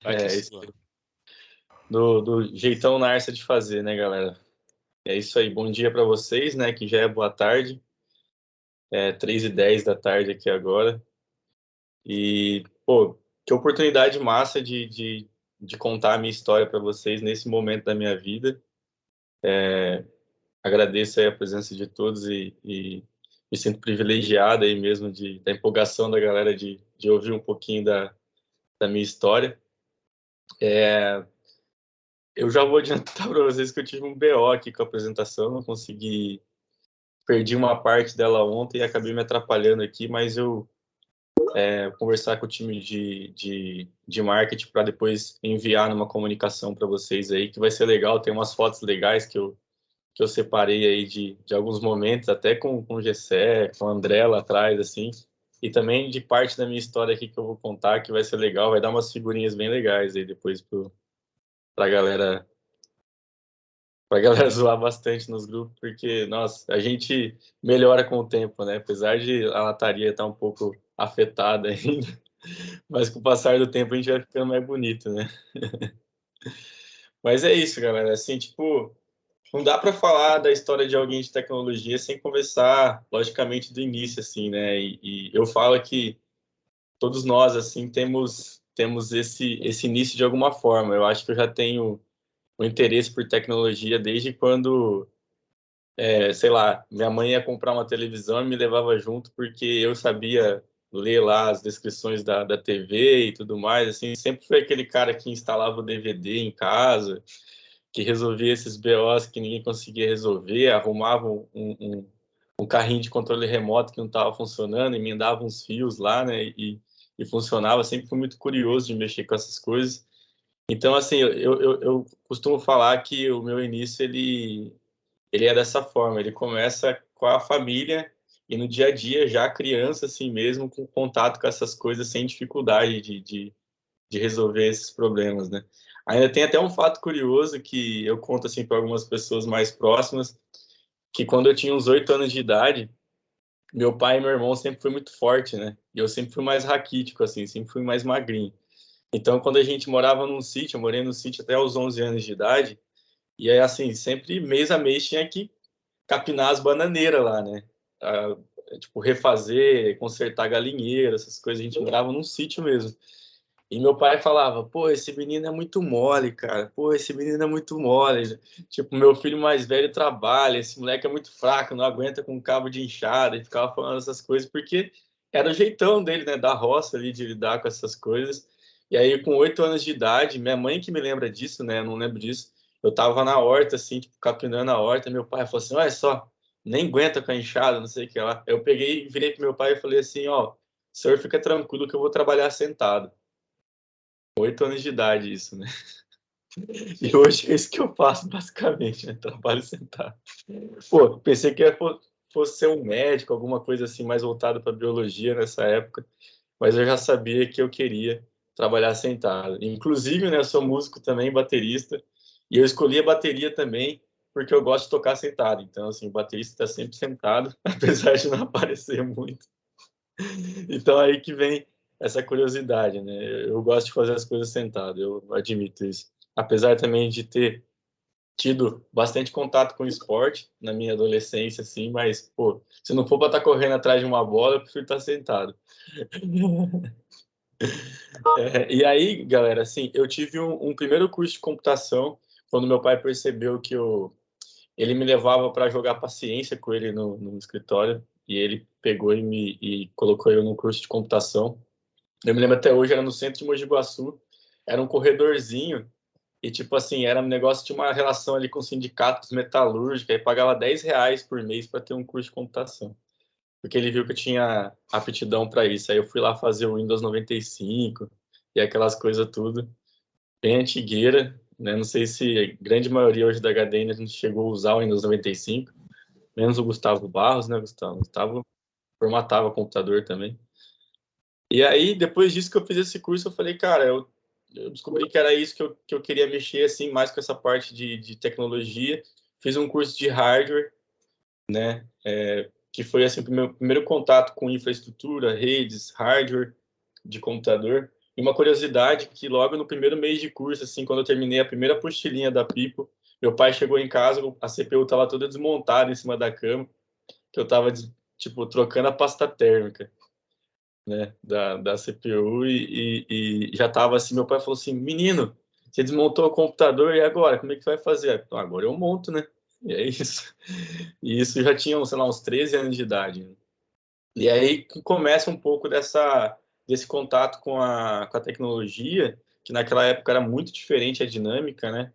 Aqui Isso só. aí. Do jeitão Narcia de fazer, né, galera? É isso aí. Bom dia para vocês, né? Que já é boa tarde. 3h10 da tarde aqui agora. E, pô, que oportunidade massa de contar a minha história para vocês nesse momento da minha vida. Agradeço aí a presença de todos e me sinto privilegiado aí mesmo da empolgação da galera de ouvir um pouquinho da minha história. Eu já vou adiantar para vocês que eu tive um BO aqui com a apresentação, não consegui, perdi uma parte dela ontem e acabei me atrapalhando aqui, mas eu vou conversar com o time de marketing para depois enviar numa comunicação para vocês aí, que vai ser legal, tem umas fotos legais que eu separei aí de alguns momentos, até com o Gessé, com o André lá atrás, assim, e também de parte da minha história aqui que eu vou contar, que vai ser legal, vai dar umas figurinhas bem legais aí depois para a galera zoar bastante nos grupos, porque, nossa, a gente melhora com o tempo, né? Apesar de a lataria estar um pouco afetada ainda, mas com o passar do tempo a gente vai ficando mais bonito, né? Mas é isso, galera. Assim, tipo, não dá para falar da história de alguém de tecnologia sem conversar, logicamente, do início, assim, né? E eu falo que todos nós, assim, temos esse início de alguma forma. Eu acho que eu já tenho o interesse por tecnologia desde quando sei lá, minha mãe ia comprar uma televisão e me levava junto porque eu sabia ler lá as descrições da TV e tudo mais, assim, sempre foi aquele cara que instalava o DVD em casa, que resolvia esses BOs que ninguém conseguia resolver, arrumava um carrinho de controle remoto que não estava funcionando, emendava uns fios lá, né, e funcionava, sempre fui muito curioso de mexer com essas coisas. Então, assim, eu costumo falar que o meu início, ele é dessa forma, ele começa com a família e no dia a dia já a criança assim mesmo com contato com essas coisas sem dificuldade de resolver esses problemas, né? Ainda tem até um fato curioso que eu conto assim para algumas pessoas mais próximas, que quando eu tinha uns 8 anos de idade, meu pai e meu irmão sempre foi muito forte, né? E eu sempre fui mais raquítico assim, sempre fui mais magrinho. Então, quando a gente morava num sítio, eu morei no sítio até os 11 anos de idade, e aí assim, sempre mês a mês tinha que capinar as bananeiras lá, né? Ah, tipo, refazer, consertar galinheiro, essas coisas. A gente morava num sítio mesmo. E meu pai falava, pô, esse menino é muito mole, cara. Pô, esse menino é muito mole. Tipo, meu filho mais velho trabalha, esse moleque é muito fraco, não aguenta com cabo de enxada. E ficava falando essas coisas, porque era o jeitão dele, né? Da roça ali, de lidar com essas coisas. E aí, com 8 anos de idade, minha mãe que me lembra disso, né? Eu não lembro disso. Eu tava na horta, assim, tipo, capinando a horta. Meu pai falou assim, olha só, nem aguenta com a enxada, não sei o que lá. Eu peguei, virei pro meu pai e falei assim, ó, o senhor fica tranquilo que eu vou trabalhar sentado. 8 anos de idade isso, né? E hoje é isso que eu faço, basicamente, né? Trabalho sentado. Pô, pensei que fosse ser um médico, alguma coisa assim mais voltada para biologia nessa época, mas eu já sabia que eu queria trabalhar sentado. Inclusive, né, eu sou músico também, baterista, e eu escolhi a bateria também porque eu gosto de tocar sentado. Então, assim, o baterista está sempre sentado, apesar de não aparecer muito. Então, aí que vem essa curiosidade, né? Eu gosto de fazer as coisas sentado, eu admito isso. Apesar também de ter tido bastante contato com esporte na minha adolescência, assim, mas, pô, se não for para estar correndo atrás de uma bola, eu prefiro estar sentado. E aí, galera, assim, eu tive um primeiro curso de computação quando meu pai percebeu que ele me levava para jogar paciência com ele no escritório e ele pegou e colocou eu no curso de computação. Eu me lembro até hoje, era no centro de Mogi Guaçu, era um corredorzinho e, tipo assim, era um negócio, tinha uma relação ali com sindicatos metalúrgicos, aí pagava R$ 10 por mês para ter um curso de computação, porque ele viu que eu tinha aptidão para isso. Aí eu fui lá fazer o Windows 95 e aquelas coisas tudo, bem antigueira, né? Não sei se a grande maioria hoje da HDN a gente chegou a usar o Windows 95, menos o Gustavo Barros, né, Gustavo? Gustavo formatava computador também. E aí, depois disso que eu fiz esse curso, eu falei, cara, eu descobri que era isso que eu queria mexer, assim, mais com essa parte de tecnologia. Fiz um curso de hardware, né, que foi, assim, o meu primeiro contato com infraestrutura, redes, hardware de computador. E uma curiosidade que logo no primeiro mês de curso, assim, quando eu terminei a primeira apostilinha da Pipo, meu pai chegou em casa, a CPU estava toda desmontada em cima da cama, que eu estava, tipo, trocando a pasta térmica, né, da CPU e já estava assim, meu pai falou assim, menino, você desmontou o computador e agora? Como é que vai fazer? Então, agora eu monto, né? E é isso. E isso já tinha, sei lá, uns 13 anos de idade, né? E aí que começa um pouco desse contato com a tecnologia, que naquela época era muito diferente a dinâmica, né?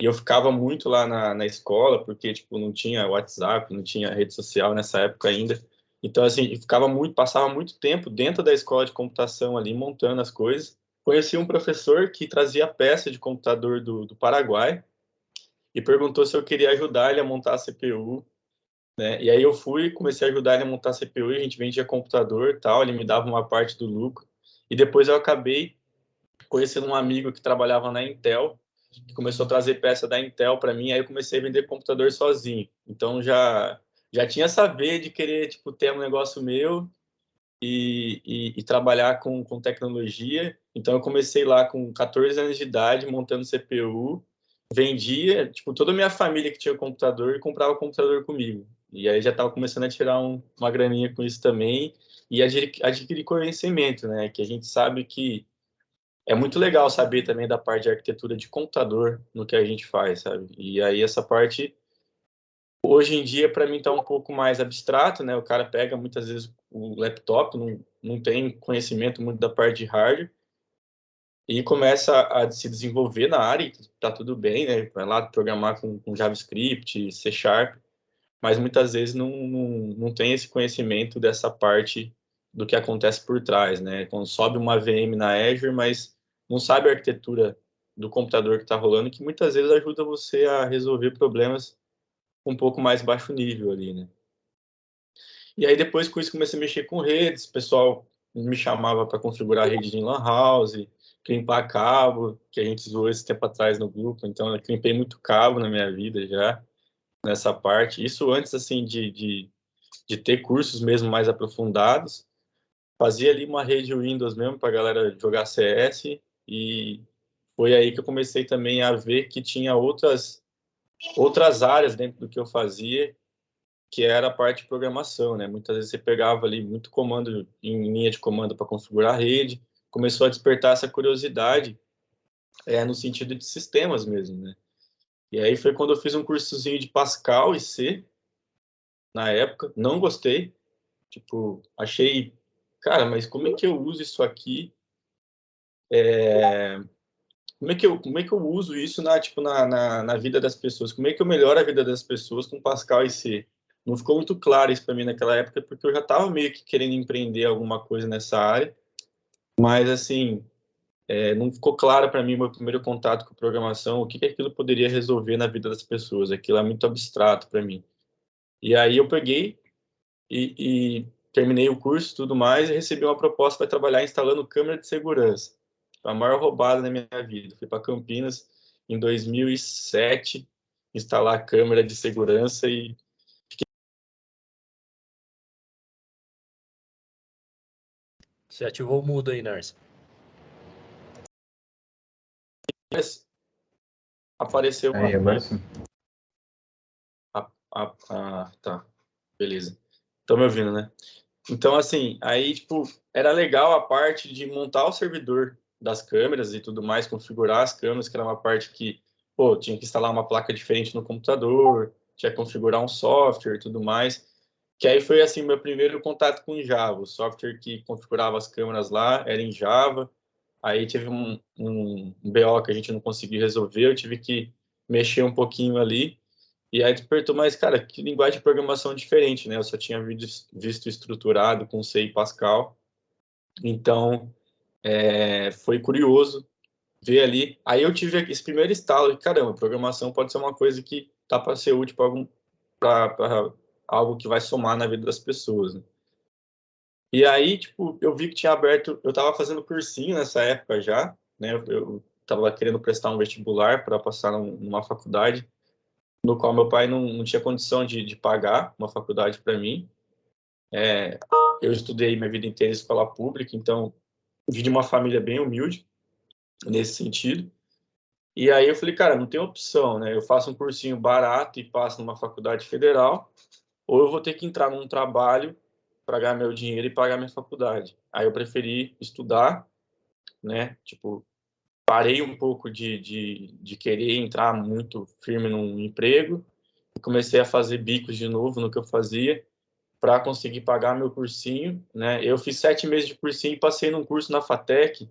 E eu ficava muito lá na escola, porque, tipo, não tinha WhatsApp, não tinha rede social nessa época ainda. Então, assim, eu ficava muito, passava muito tempo dentro da escola de computação ali, montando as coisas. Conheci um professor que trazia peça de computador do Paraguai e perguntou se eu queria ajudar ele a montar a CPU, né? E aí eu fui, comecei a ajudar ele a montar a CPU, e a gente vendia computador e tal, ele me dava uma parte do lucro. E depois eu acabei conhecendo um amigo que trabalhava na Intel, que começou a trazer peça da Intel para mim, aí eu comecei a vender computador sozinho. Então já tinha essa veia de querer tipo ter um negócio meu e trabalhar com tecnologia. Então eu comecei lá com 14 anos de idade montando CPU, vendia, tipo, toda a minha família que tinha computador comprava computador comigo. E aí já estava começando a tirar uma graninha com isso também e adquirir conhecimento, né? Que a gente sabe que é muito legal saber também da parte de arquitetura de computador no que a gente faz, sabe? E aí essa parte, hoje em dia, para mim está um pouco mais abstrato, né? O cara pega muitas vezes o laptop, não tem conhecimento muito da parte de hardware, e começa a se desenvolver na área, e tá tudo bem, né? Vai lá programar com JavaScript, C Sharp, mas muitas vezes não tem esse conhecimento dessa parte do que acontece por trás, né? Quando sobe uma VM na Azure, mas não sabe a arquitetura do computador que está rolando, que muitas vezes ajuda você a resolver problemas um pouco mais baixo nível ali, né? E aí depois com isso comecei a mexer com redes, o pessoal me chamava para configurar a rede de lan house, crimpar cabo, que a gente zoou esse tempo atrás no grupo, então eu crimpei muito cabo na minha vida já, nessa parte. Isso antes, assim, de ter cursos mesmo mais aprofundados. Fazia ali uma rede Windows mesmo para a galera jogar CS e foi aí que eu comecei também a ver que tinha outras áreas dentro do que eu fazia, que era a parte de programação, né? Muitas vezes você pegava ali muito comando em linha de comando para configurar a rede, começou a despertar essa curiosidade no sentido de sistemas mesmo, né? E aí foi quando eu fiz um cursozinho de Pascal e C na época, não gostei, tipo, achei, cara, mas como é que eu uso isso aqui? Como é que eu uso isso na vida das pessoas? Como é que eu melhoro a vida das pessoas com Pascal e C? Não ficou muito claro isso para mim naquela época, porque eu já estava meio que querendo empreender alguma coisa nessa área, mas assim, não ficou claro para mim o meu primeiro contato com programação, o que aquilo poderia resolver na vida das pessoas. Aquilo é muito abstrato para mim. E aí eu peguei e terminei o curso e tudo mais e recebi uma proposta para trabalhar instalando câmera de segurança. Foi a maior roubada da minha vida. Fui para Campinas em 2007 instalar câmera de segurança e Você ativou o mudo aí, Nars. apareceu uma Aí, agora coisa. sim. Tá, beleza. Estão me ouvindo, né? Então, assim, aí, tipo, era legal a parte de montar o servidor das câmeras e tudo mais, configurar as câmeras, que era uma parte que, pô, tinha que instalar uma placa diferente no computador, tinha que configurar um software e tudo mais. Que aí foi, assim, meu primeiro contato com Java. O software que configurava as câmeras lá era em Java. Aí teve um BO que a gente não conseguiu resolver, eu tive que mexer um pouquinho ali. E aí despertou mais, cara, que linguagem de programação diferente, né? Eu só tinha visto estruturado com C e Pascal. Então, foi curioso ver ali. Aí eu tive esse primeiro estalo de, caramba, programação pode ser uma coisa que tá para ser útil para algo que vai somar na vida das pessoas, né? E aí, tipo, eu vi que tinha aberto, eu estava fazendo cursinho nessa época já, né? Eu estava querendo prestar um vestibular para passar numa faculdade, no qual meu pai não tinha condição de pagar uma faculdade para mim. Eu estudei minha vida inteira em escola pública, então vim de uma família bem humilde, nesse sentido. E aí eu falei, cara, não tem opção, né? Eu faço um cursinho barato e passo numa faculdade federal, ou eu vou ter que entrar num trabalho para ganhar meu dinheiro e pagar minha faculdade. Aí eu preferi estudar, né? Tipo, parei um pouco de querer entrar muito firme num emprego e comecei a fazer bicos de novo no que eu fazia para conseguir pagar meu cursinho, né? Eu fiz 7 meses de cursinho e passei num curso na FATEC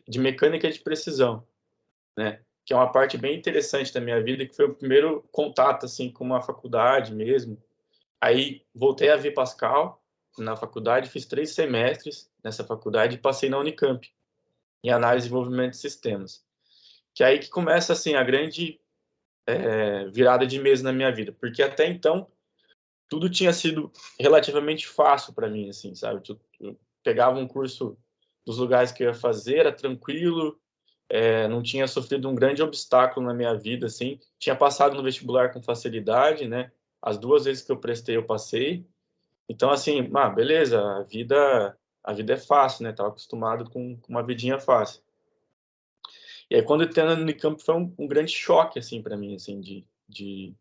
de mecânica de precisão, né? Que é uma parte bem interessante da minha vida, que foi o primeiro contato assim com uma faculdade mesmo. Aí voltei a ver Pascal na faculdade, fiz 3 semestres nessa faculdade e passei na Unicamp em análise e desenvolvimento de sistemas. Que é aí que começa assim a grande virada de mesa na minha vida, porque até então tudo tinha sido relativamente fácil para mim, assim, sabe? Eu pegava um curso dos lugares que eu ia fazer, era tranquilo, não tinha sofrido um grande obstáculo na minha vida, assim. Tinha passado no vestibular com facilidade, né? As 2 vezes que eu prestei, eu passei. Então, assim, beleza, a vida é fácil, né? Tava acostumado com uma vidinha fácil. E aí, quando eu entrei no Unicamp, foi um grande choque, assim, para mim, assim, de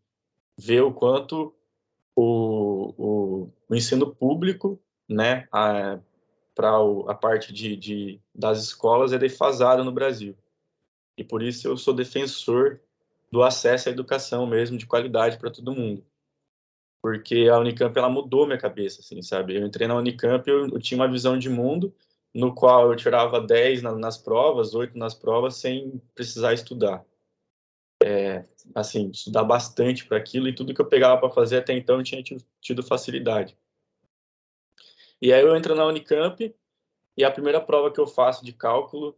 ver o quanto o ensino público, né, para a parte das escolas é defasado no Brasil. E por isso eu sou defensor do acesso à educação mesmo, de qualidade para todo mundo. Porque a Unicamp, ela mudou minha cabeça, assim, sabe? Eu entrei na Unicamp, eu tinha uma visão de mundo no qual eu tirava 10 nas provas, 8 nas provas, sem precisar estudar. Assim, estudar bastante para aquilo e tudo que eu pegava para fazer até então eu tinha tido facilidade. E aí eu entro na Unicamp e a primeira prova que eu faço de cálculo,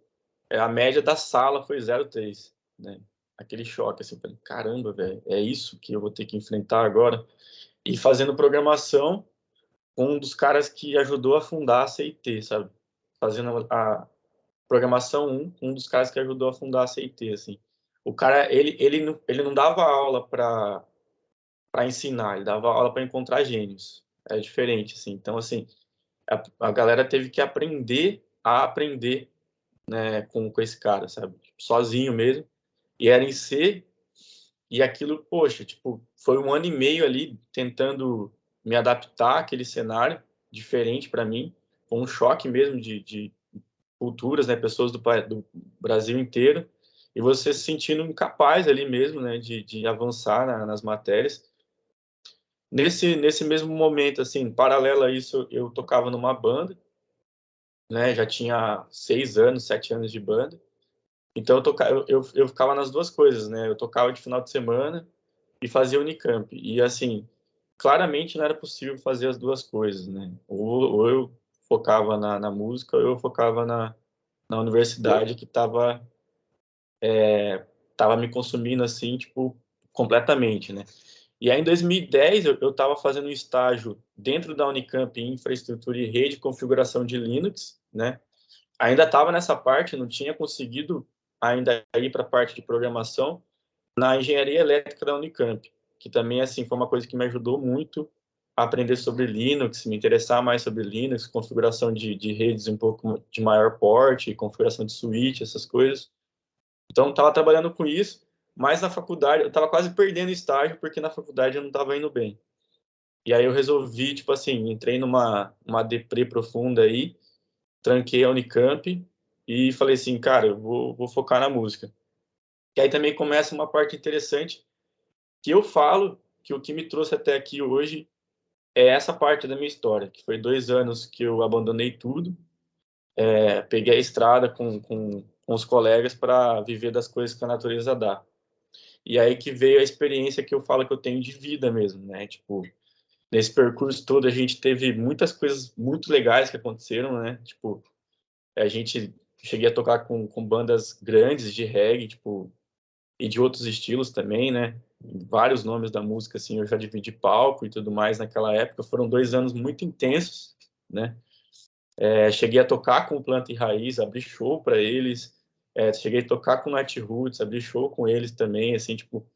a média da sala foi 0,3, né? Aquele choque, assim, falei, caramba, velho, é isso que eu vou ter que enfrentar agora? E fazendo programação com um dos caras que ajudou a fundar a CIT, sabe? Fazendo a programação um dos caras que ajudou a fundar a CIT, assim. O cara, ele não dava aula para ensinar, ele dava aula para encontrar gênios. É diferente, assim. Então, assim, a galera teve que aprender a aprender, né, com esse cara, sabe? Sozinho mesmo. E era em C, e aquilo, poxa, tipo, foi 1 ano e meio ali tentando me adaptar àquele cenário diferente para mim, com um choque mesmo de culturas, né, pessoas do Brasil inteiro, e você se sentindo incapaz ali mesmo, né, de avançar nas matérias. Nesse mesmo momento, assim, paralelo a isso, eu tocava numa banda, né, já tinha 6 anos, 7 anos de banda, então eu ficava nas duas coisas, né, eu tocava de final de semana e fazia Unicamp, e assim, claramente não era possível fazer as duas coisas, né, ou eu focava na música, ou eu focava na universidade, que tava me consumindo, assim, tipo, completamente, né. E aí, em 2010, eu estava fazendo um estágio dentro da Unicamp em infraestrutura e rede, configuração de Linux, né? Ainda estava nessa parte, não tinha conseguido ainda ir para a parte de programação na engenharia elétrica da Unicamp, que também, assim, foi uma coisa que me ajudou muito a aprender sobre Linux, me interessar mais sobre Linux, configuração de redes um pouco de maior porte, configuração de switch, essas coisas. Então, estava trabalhando com isso, mas na faculdade, eu estava quase perdendo estágio, porque na faculdade eu não estava indo bem. E aí eu resolvi, tipo assim, entrei numa uma deprê profunda aí, tranquei a Unicamp e falei assim, cara, eu vou focar na música. E aí também começa uma parte interessante, que eu falo que o que me trouxe até aqui hoje é essa parte da minha história, que foi 2 anos que eu abandonei tudo, peguei a estrada com os colegas para viver das coisas que a natureza dá. E aí que veio a experiência que eu falo que eu tenho de vida mesmo, né? Tipo, nesse percurso todo a gente teve muitas coisas muito legais que aconteceram, né? Tipo, a gente cheguei a tocar com bandas grandes de reggae, tipo, e de outros estilos também, né? Vários nomes da música, assim, eu já dividi palco e tudo mais naquela época. Foram 2 anos muito intensos, né? Cheguei a tocar com Planta e Raiz, abri show para eles. Cheguei a tocar com Natiruts, abri show com eles também, assim, tipo,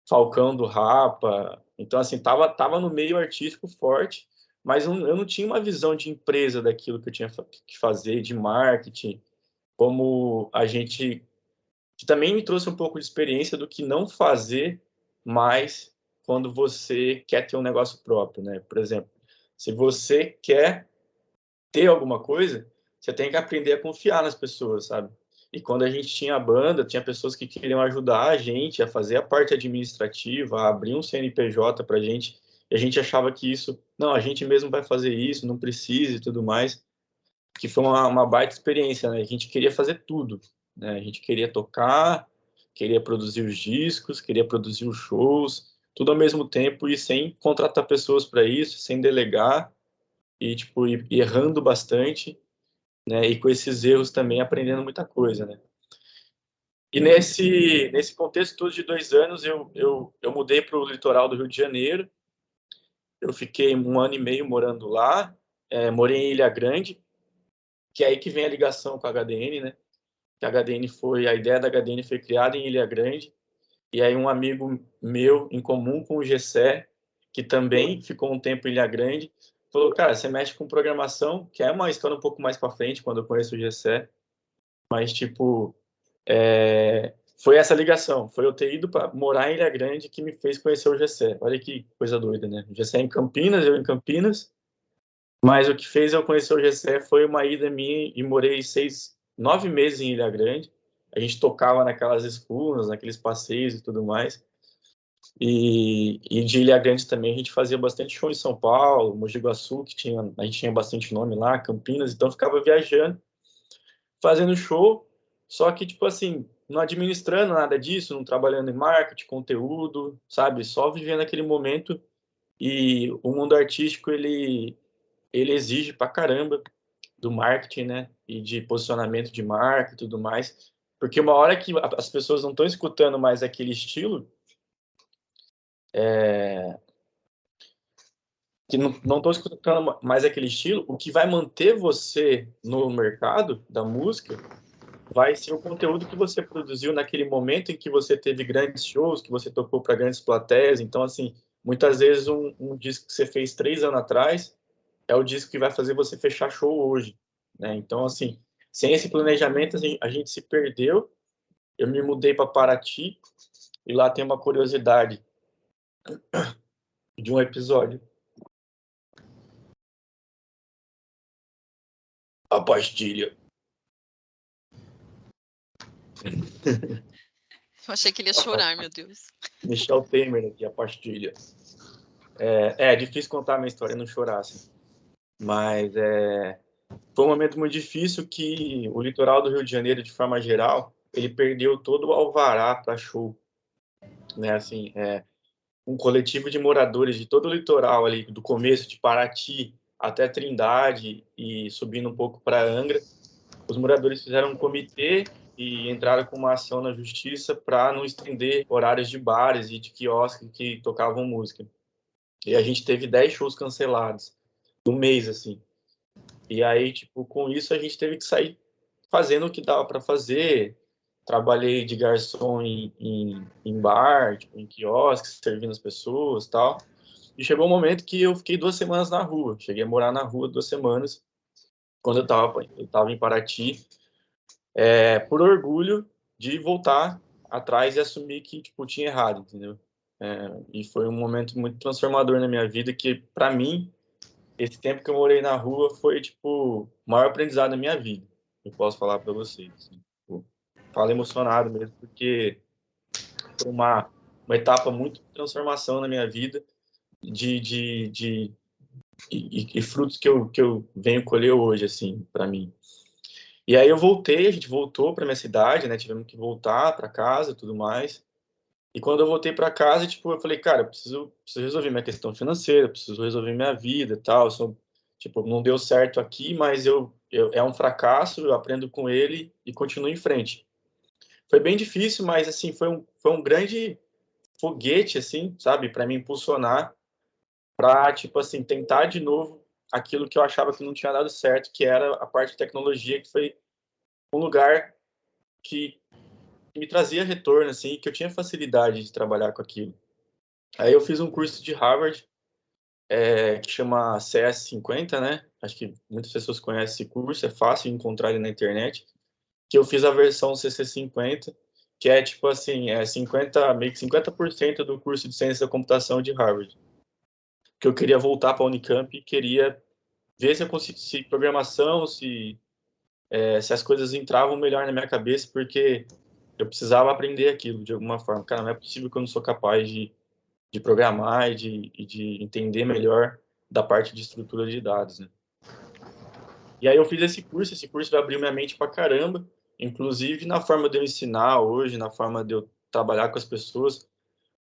Falcão do Rapa. Então, assim, tava no meio artístico forte, mas eu não tinha uma visão de empresa daquilo que eu tinha que fazer, de marketing, como a gente, que também me trouxe um pouco de experiência do que não fazer mais quando você quer ter um negócio próprio, né? Por exemplo, se você quer ter alguma coisa, você tem que aprender a confiar nas pessoas, sabe? E quando a gente tinha a banda, tinha pessoas que queriam ajudar a gente a fazer a parte administrativa, a abrir um CNPJ para a gente, e a gente achava que isso, não, a gente mesmo vai fazer isso, não precisa e tudo mais, que foi uma baita experiência, né? A gente queria fazer tudo, né? A gente queria tocar, queria produzir os discos, queria produzir os shows, tudo ao mesmo tempo e sem contratar pessoas para isso, sem delegar e tipo e errando bastante, né? E com esses erros também aprendendo muita coisa, né? E nesse contexto todo de 2 anos eu mudei para o litoral do Rio de Janeiro. Eu fiquei 1 ano e meio morando lá. Morei em Ilha Grande, que é aí que vem a ligação com a HDN, né? Que a ideia da HDN foi criada em Ilha Grande. E aí um amigo meu em comum com o Gessé, que também ficou um tempo em Ilha Grande, falou, cara, você mexe com programação, que é uma história um pouco mais para frente, quando eu conheço o Gessé, mas, tipo, foi essa ligação, foi eu ter ido para morar em Ilha Grande que me fez conhecer o Gessé. Olha que coisa doida, né? O Gessé é em Campinas, eu em Campinas, mas o que fez eu conhecer o Gessé foi uma ida minha e morei 9 meses em Ilha Grande. A gente tocava naquelas escunas, naqueles passeios e tudo mais. E de Ilha Grande também a gente fazia bastante show em São Paulo, Mogi Guaçu, a gente tinha bastante nome lá, Campinas, então ficava viajando, fazendo show, só que, tipo assim, não administrando nada disso, não trabalhando em marketing, conteúdo, sabe? Só vivendo aquele momento. E o mundo artístico, ele exige pra caramba do marketing, né? E de posicionamento de marca e tudo mais. Porque uma hora que as pessoas não estão escutando mais aquele estilo, que não estão escutando mais aquele estilo, o que vai manter você no mercado da música vai ser o conteúdo que você produziu naquele momento em que você teve grandes shows, que você tocou para grandes plateias. Então, assim, muitas vezes um disco que você fez 3 anos atrás é o disco que vai fazer você fechar show hoje, né? Então, assim, sem esse planejamento, a gente se perdeu. Eu me mudei para Paraty e lá tem uma curiosidade de um episódio. A pastilha. Eu achei que ele ia chorar, meu Deus. Michel Temer aqui, a pastilha. É difícil contar a minha história e não chorar, assim. Mas foi um momento muito difícil que o litoral do Rio de Janeiro, de forma geral, ele perdeu todo o alvará para show, né? Assim, um coletivo de moradores de todo o litoral ali, do começo de Paraty até Trindade e subindo um pouco para Angra, os moradores fizeram um comitê e entraram com uma ação na justiça para não estender horários de bares e de quiosques que tocavam música. E a gente teve 10 shows cancelados no mês, assim. E aí, tipo, com isso a gente teve que sair fazendo o que dava para fazer. Trabalhei de garçom em bar, tipo, em quiosque, servindo as pessoas, tal. E chegou um momento que eu fiquei 2 semanas na rua. Cheguei a morar na rua 2 semanas, quando eu tava em Paraty, por orgulho de voltar atrás e assumir que, tipo, tinha errado, entendeu? E foi um momento muito transformador na minha vida, que, para mim, esse tempo que eu morei na rua foi, tipo, o maior aprendizado da minha vida. Eu posso falar para vocês. Assim. Tipo, falo emocionado mesmo, porque foi uma etapa muito de transformação na minha vida, e frutos que eu venho colher hoje, assim, para mim. E aí eu voltei, a gente voltou para minha cidade, né? Tivemos que voltar para casa e tudo mais. E quando eu voltei para casa, tipo, eu falei, cara, eu preciso resolver minha questão financeira, preciso resolver minha vida e tal. Tipo, não deu certo aqui, mas é um fracasso, eu aprendo com ele e continuo em frente. Foi bem difícil, mas, assim, foi um grande foguete, assim, sabe, para me impulsionar para, tipo assim, tentar de novo aquilo que eu achava que não tinha dado certo, que era a parte de tecnologia, que foi um lugar que me trazia retorno, assim, que eu tinha facilidade de trabalhar com aquilo. Aí eu fiz um curso de Harvard que chama CS50, né? Acho que muitas pessoas conhecem esse curso, é fácil de encontrar ele na internet. Que eu fiz a versão CC50, que é tipo assim, meio que 50% do curso de ciência da computação de Harvard. Que eu queria voltar para a Unicamp e queria ver se eu conseguia, se programação, se as coisas entravam melhor na minha cabeça, porque eu precisava aprender aquilo de alguma forma. Cara, não é possível que eu não sou capaz de programar e de entender melhor da parte de estrutura de dados, né? E aí eu fiz esse curso vai abrir minha mente pra caramba, inclusive na forma de eu ensinar hoje, na forma de eu trabalhar com as pessoas,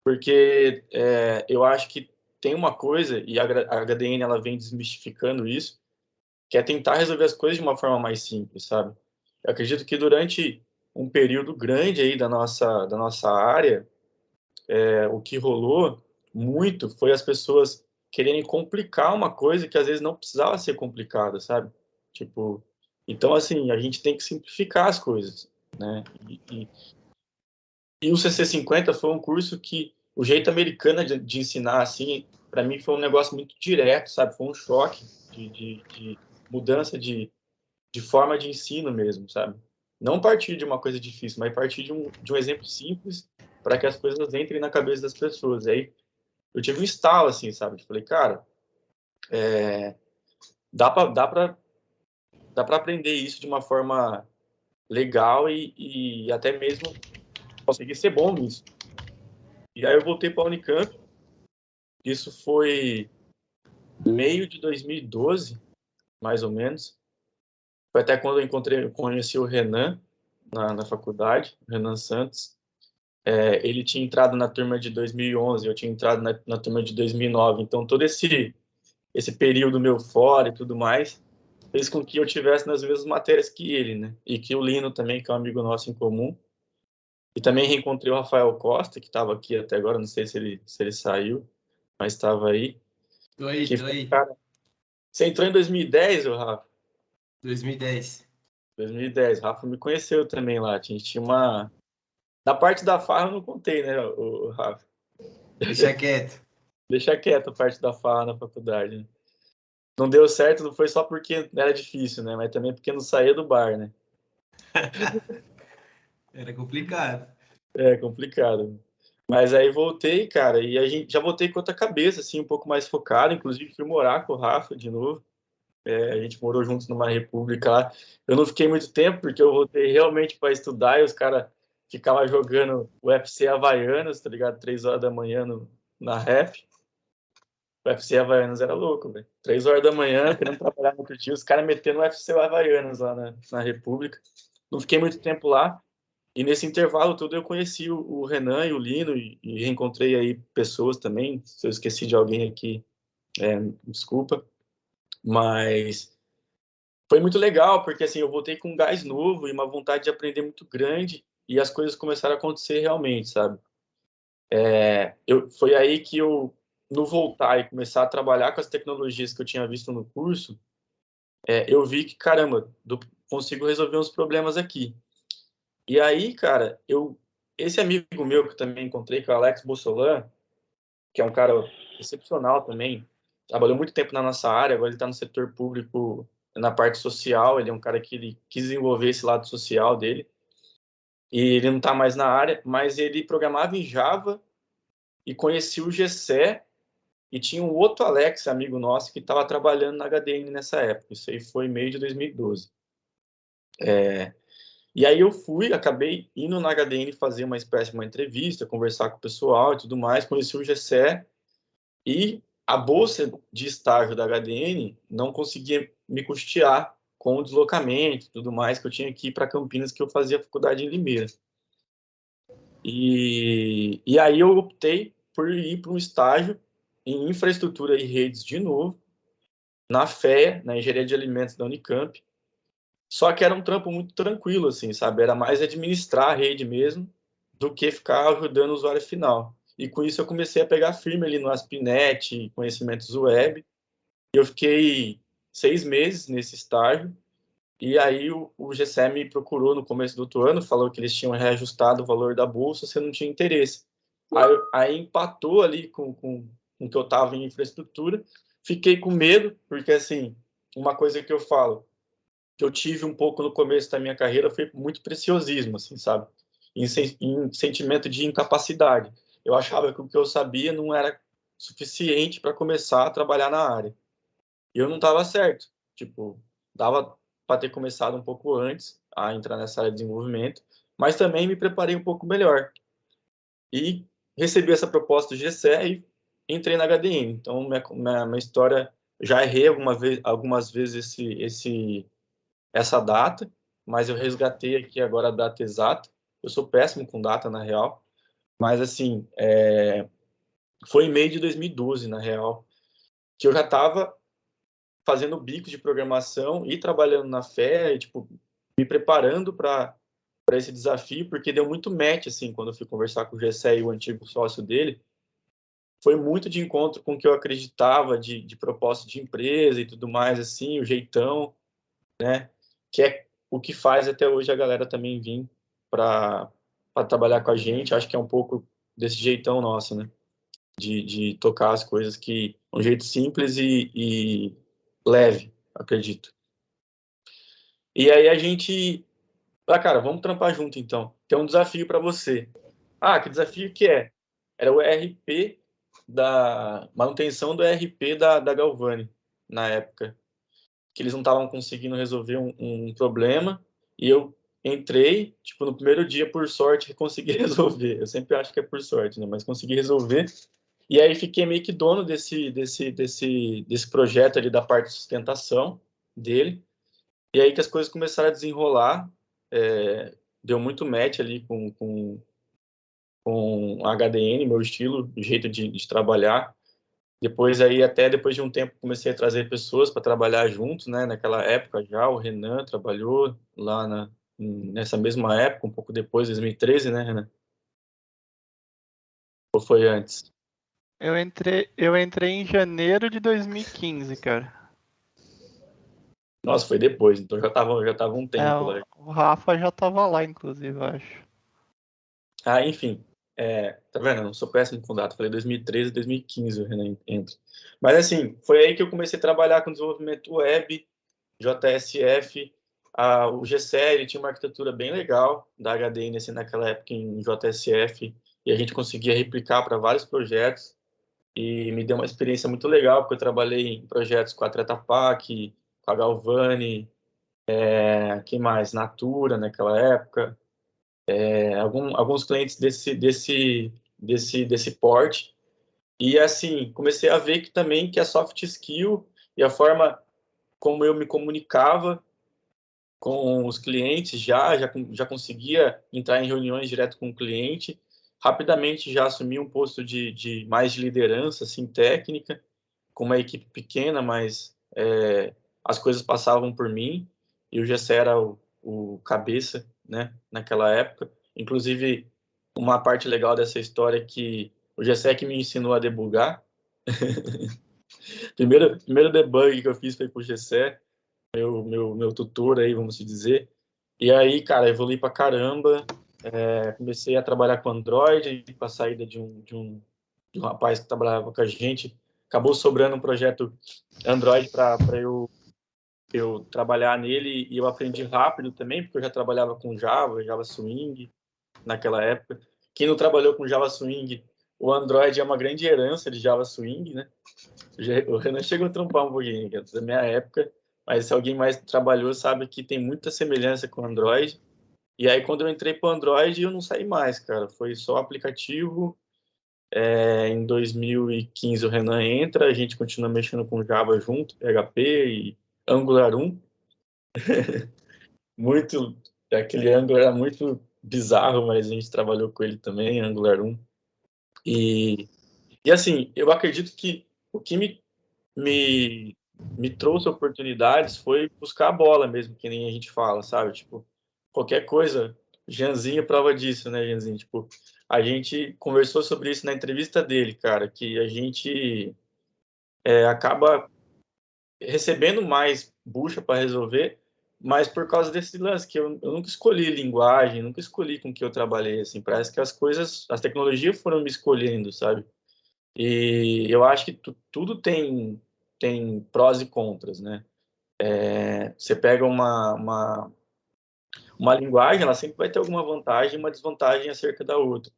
porque eu acho que tem uma coisa, e a HDN ela vem desmistificando isso, que é tentar resolver as coisas de uma forma mais simples, sabe? Eu acredito que durante um período grande aí da nossa área, o que rolou muito foi as pessoas quererem complicar uma coisa que às vezes não precisava ser complicada, sabe? Tipo, então assim, a gente tem que simplificar as coisas, né? E o CC50 foi um curso que o jeito americano de ensinar assim, para mim foi um negócio muito direto, sabe? Foi um choque de mudança de forma de ensino mesmo, sabe? Não partir de uma coisa difícil, mas partir de um exemplo simples para que as coisas entrem na cabeça das pessoas. E aí eu tive um estalo, assim, sabe? Falei, cara, dá para aprender isso de uma forma legal e até mesmo conseguir ser bom nisso. E aí eu voltei para a Unicamp, isso foi meio de 2012, mais ou menos. Foi até quando eu conheci o Renan na faculdade, o Renan Santos. Ele tinha entrado na turma de 2011, eu tinha entrado na turma de 2009. Então, todo esse período meu fora e tudo mais, fez com que eu tivesse nas mesmas matérias que ele, né? E que o Lino também, que é um amigo nosso em comum. E também reencontrei o Rafael Costa, que estava aqui até agora, não sei se ele saiu, mas estava aí. Tô aí, Que tô foi, aí. cara, você entrou em 2010, o Rafa? 2010. 2010, o Rafa me conheceu também lá. A gente tinha uma... Da parte da farra eu não contei, né, o Rafa? Deixa quieto. Deixa quieto a parte da farra na faculdade, né? Não deu certo, não foi só porque era difícil, né? Mas também porque não saía do bar, né? Era complicado. É complicado. Mas aí voltei, cara, e a gente já voltei com outra cabeça, assim, um pouco mais focado. Inclusive, fui morar com o Rafa de novo. A gente morou juntos numa república lá. Eu não fiquei muito tempo, porque eu voltei realmente para estudar e os caras ficavam jogando UFC Havaianas, tá ligado? 3 horas da manhã na ref. O UFC Havaianas era louco, velho. 3 horas da manhã, querendo trabalhar no outro dia, os caras metendo o UFC Havaianas lá na República. Não fiquei muito tempo lá. E nesse intervalo todo eu conheci o Renan e o Lino e reencontrei aí pessoas também. Se eu esqueci de alguém aqui, desculpa. Mas foi muito legal, porque assim, eu voltei com um gás novo e uma vontade de aprender muito grande e as coisas começaram a acontecer realmente, sabe? Foi aí que eu, no voltar e começar a trabalhar com as tecnologias que eu tinha visto no curso, eu vi que, caramba, consigo resolver uns problemas aqui. E aí, cara, esse amigo meu que eu também encontrei, que é o Alex Bossolan, que é um cara excepcional também, trabalhou muito tempo na nossa área, agora ele está no setor público, na parte social, ele é um cara que ele quis desenvolver esse lado social dele, e ele não está mais na área, mas ele programava em Java e conhecia o Gessé, e tinha um outro Alex, amigo nosso, que estava trabalhando na HDN nessa época, isso aí foi meio de 2012. E aí eu acabei indo na HDN fazer uma espécie de uma entrevista, conversar com o pessoal e tudo mais, conheci o Gessé, e a bolsa de estágio da HDN não conseguia me custear com o deslocamento e tudo mais, que eu tinha que ir para Campinas, que eu fazia faculdade em Limeira. E aí eu optei por ir para um estágio em infraestrutura e redes de novo, na FEA, na Engenharia de Alimentos da Unicamp. Só que era um trampo muito tranquilo, assim, sabe? Era mais administrar a rede mesmo do que ficar ajudando o usuário final. E com isso eu comecei a pegar firme ali no ASP.NET, conhecimentos web. E eu fiquei 6 meses nesse estágio. E aí o GCE me procurou no começo do outro ano, falou que eles tinham reajustado o valor da bolsa, você não tinha interesse. Aí empatou ali com com que eu estava em infraestrutura. Fiquei com medo, porque, assim, uma coisa que eu falo, que eu tive um pouco no começo da minha carreira foi muito preciosismo, assim, sabe? Em sentimento de incapacidade. Eu achava que o que eu sabia não era suficiente para começar a trabalhar na área. E eu não estava certo. Tipo, dava para ter começado um pouco antes a entrar nessa área de desenvolvimento, mas também me preparei um pouco melhor. E recebi essa proposta do GCE e entrei na HDN. Então, minha história, já errei algumas vezes essa data, mas eu resgatei aqui agora a data exata. Eu sou péssimo com data, na real, mas, assim, foi em meio de 2012, na real, que eu já estava fazendo bico de programação e trabalhando na fé, e, tipo, me preparando para esse desafio, porque deu muito match, assim, quando eu fui conversar com o Gessé e o antigo sócio dele, foi muito de encontro com o que eu acreditava de propósito de empresa e tudo mais, assim, o jeitão, né, que é o que faz até hoje a galera também vir para trabalhar com a gente. Acho que é um pouco desse jeitão nosso, né, de tocar as coisas que um jeito simples e leve, acredito. E aí a gente, cara, vamos trampar junto então. Tem um desafio para você. Ah, que desafio que é? Era o ERP da manutenção do ERP da Galvani na época, que eles não estavam conseguindo resolver um problema, e eu entrei, tipo, no primeiro dia, por sorte, consegui resolver. Eu sempre acho que é por sorte, né? Mas consegui resolver. E aí fiquei meio que dono desse projeto ali da parte de sustentação dele. E aí que as coisas começaram a desenrolar, deu muito match ali com a HDN, meu estilo, jeito de trabalhar. Depois aí, até depois de um tempo, comecei a trazer pessoas para trabalhar junto, né? Naquela época já, o Renan trabalhou lá nessa mesma época, um pouco depois, 2013, né, Renan? Ou foi antes? Eu entrei em janeiro de 2015, cara. Nossa, foi depois, então já tava um É, tempo lá. o Rafa já tava lá, inclusive, eu acho. Ah, enfim, tá vendo? Eu não sou péssimo com data. Falei 2013, 2015 o Renan entra. Mas assim, foi aí que eu comecei a trabalhar com desenvolvimento web, JSF, o GCL tinha uma arquitetura bem legal da HDN assim, naquela época em JSF, e a gente conseguia replicar para vários projetos, e me deu uma experiência muito legal, porque eu trabalhei em projetos com a Treta Pak, com a Galvani, quem mais? Natura naquela época, alguns clientes desse porte. E assim, comecei a ver que também que a soft skill e a forma como eu me comunicava com os clientes já conseguia entrar em reuniões direto com o cliente, rapidamente já assumi um posto de mais de liderança, assim, técnica, com uma equipe pequena, mas as coisas passavam por mim, e o Gessé era o cabeça, né, naquela época. Inclusive, uma parte legal dessa história é que o Gessé que me ensinou a debugar. Primeiro debug que eu fiz foi com o Gessé, meu tutor aí, vamos dizer. E aí, cara, evolui pra caramba. Comecei a trabalhar com Android, com a saída de um rapaz que trabalhava com a gente. Acabou sobrando um projeto Android para eu trabalhar nele, e eu aprendi rápido também, porque eu já trabalhava com Java Swing naquela época. Quem não trabalhou com Java Swing, o Android é uma grande herança de Java Swing, né? O Renan chegou a trampar um pouquinho, que é da minha época, mas se alguém mais trabalhou sabe que tem muita semelhança com o Android. E aí, quando eu entrei para o Android, eu não saí mais, cara. Foi só aplicativo. Em 2015, o Renan entra, a gente continua mexendo com Java junto, PHP e Angular 1. Muito, aquele Angular era muito bizarro, mas a gente trabalhou com ele também, Angular 1. E assim, eu acredito que o que me, me trouxe oportunidades foi buscar a bola mesmo, que nem a gente fala, sabe? Tipo, qualquer coisa, Janzinho é prova disso, né, Janzinho? Tipo, a gente conversou sobre isso na entrevista dele, cara, que a gente acaba recebendo mais bucha para resolver, mas por causa desse lance, que eu nunca escolhi linguagem, nunca escolhi com que eu trabalhei, assim, parece que as tecnologias foram me escolhendo, sabe? E eu acho que tudo tem prós e contras, né? Você pega uma linguagem, ela sempre vai ter alguma vantagem e uma desvantagem acerca da outra.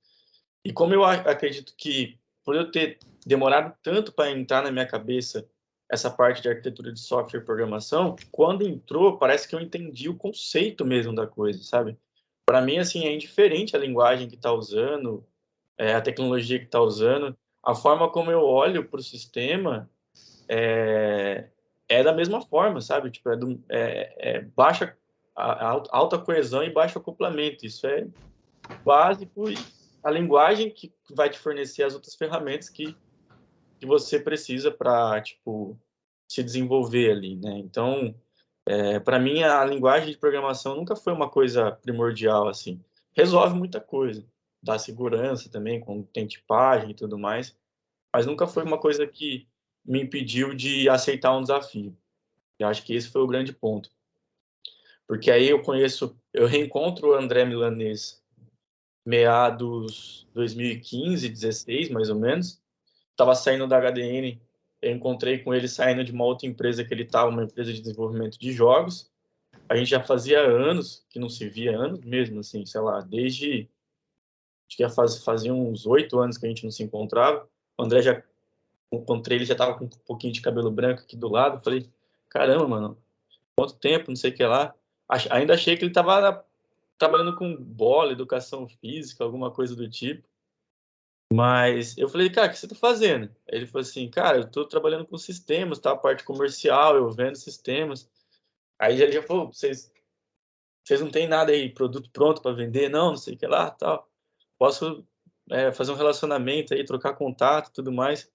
E como eu acredito que, por eu ter demorado tanto para entrar na minha cabeça essa parte de arquitetura de software e programação, quando entrou, parece que eu entendi o conceito mesmo da coisa, sabe? Para mim, assim, é indiferente a linguagem que está usando, a tecnologia que está usando, a forma como eu olho para o sistema é da mesma forma, sabe? Tipo, baixa alta coesão e baixo acoplamento. Isso é básico e a linguagem que vai te fornecer as outras ferramentas que você precisa para, tipo, se desenvolver ali, né? Então, para mim, a linguagem de programação nunca foi uma coisa primordial, assim. Resolve muita coisa, dá segurança também, quando tem tipagem e tudo mais, mas nunca foi uma coisa que me impediu de aceitar um desafio. Eu acho que esse foi o grande ponto. Porque aí eu reencontro o André Milanês meados 2015, 16, mais ou menos. Estava saindo da HDN, eu encontrei com ele saindo de uma outra empresa que ele estava, uma empresa de desenvolvimento de jogos. A gente já fazia anos que não se via, anos mesmo, assim, sei lá, desde acho que fazia uns 8 anos que a gente não se encontrava. O André já encontrei, ele já estava com um pouquinho de cabelo branco aqui do lado. Falei, caramba, mano, quanto tempo, não sei o que lá. Ainda achei que ele estava trabalhando com bola, educação física, alguma coisa do tipo. Mas eu falei, cara, o que você está fazendo? Ele falou assim, cara, eu estou trabalhando com sistemas, tá? A parte comercial, eu vendo sistemas. Aí ele já falou, vocês não têm nada aí, produto pronto para vender? Não sei o que lá, tal. Posso fazer um relacionamento aí, trocar contato e tudo mais.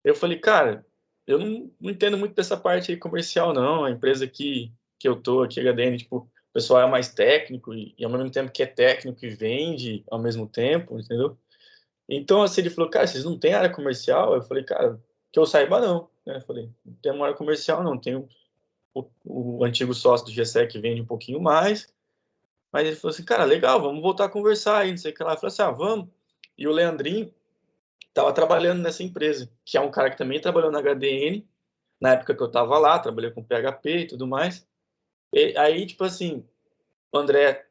Eu falei, cara, eu não entendo muito dessa parte aí comercial, não. A empresa que eu tô aqui, HDN, tipo, o pessoal é mais técnico e ao mesmo tempo que é técnico e vende ao mesmo tempo, entendeu? Então, assim, ele falou, cara, vocês não têm área comercial? Eu falei, cara, que eu saiba, não. Eu falei, não tem uma área comercial, não. Tem o antigo sócio do GSEC que vende um pouquinho mais. Mas ele falou assim, cara, legal, vamos voltar a conversar aí, não sei o que lá. Eu falei assim, vamos. E o Leandrinho estava trabalhando nessa empresa, que é um cara que também trabalhou na HDN, na época que eu estava lá, trabalhei com PHP e tudo mais. E aí, tipo assim, o André,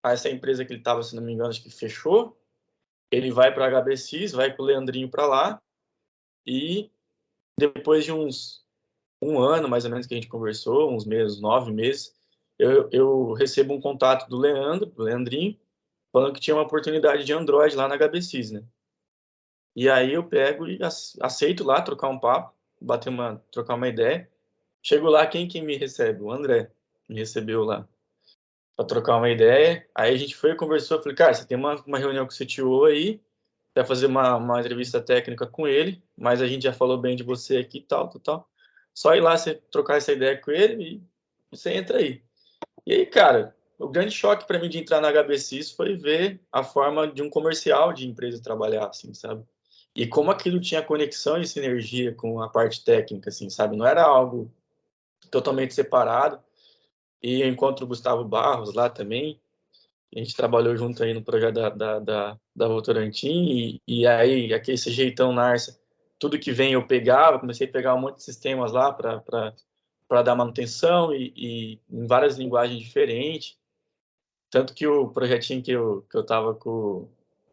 essa empresa que ele estava, se não me engano, acho que fechou. Ele vai para a HBCis, vai com o Leandrinho para lá. E depois de um ano, mais ou menos, que a gente conversou, uns meses, 9 meses, eu recebo um contato do Leandrinho, falando que tinha uma oportunidade de Android lá na HBCis, né? E aí eu pego e aceito lá trocar um papo, trocar uma ideia. Chego lá, quem me recebe? O André me recebeu lá para trocar uma ideia. Aí a gente foi e conversou. Eu falei, cara, você tem uma reunião com o CTO aí, vai fazer uma entrevista técnica com ele, mas a gente já falou bem de você aqui e tal, tal, tal. Só ir lá, você trocar essa ideia com ele e você entra aí. E aí, cara, o grande choque para mim de entrar na HBCis foi ver a forma de um comercial de empresa trabalhar, assim, sabe? E como aquilo tinha conexão e sinergia com a parte técnica, assim, sabe? Não era algo totalmente separado. E eu encontro o Gustavo Barros lá também. A gente trabalhou junto aí no projeto da Votorantim. E aí, aquele esse jeitão Narsa, tudo que vem eu pegava, comecei a pegar um monte de sistemas lá para dar manutenção e em várias linguagens diferentes. Tanto que o projetinho que eu tava com o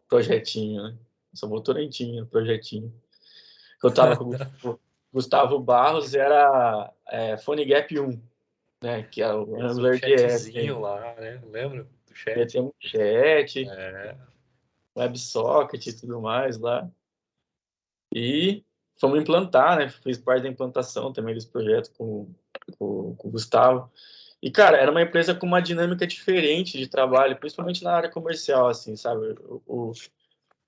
projetinho, né? Sou Votorantim, projetinho. Que eu tava com o Gustavo Barros era PhoneGap 1, né? Que é o Fez um AngularJS. chatzinho lá, né? Lembra do chat? Metemos chat, É, WebSocket e tudo mais lá. E fomos implantar, né? Fiz parte da implantação também desse projeto com o Gustavo. E, cara, era uma empresa com uma dinâmica diferente de trabalho, principalmente na área comercial, assim, sabe?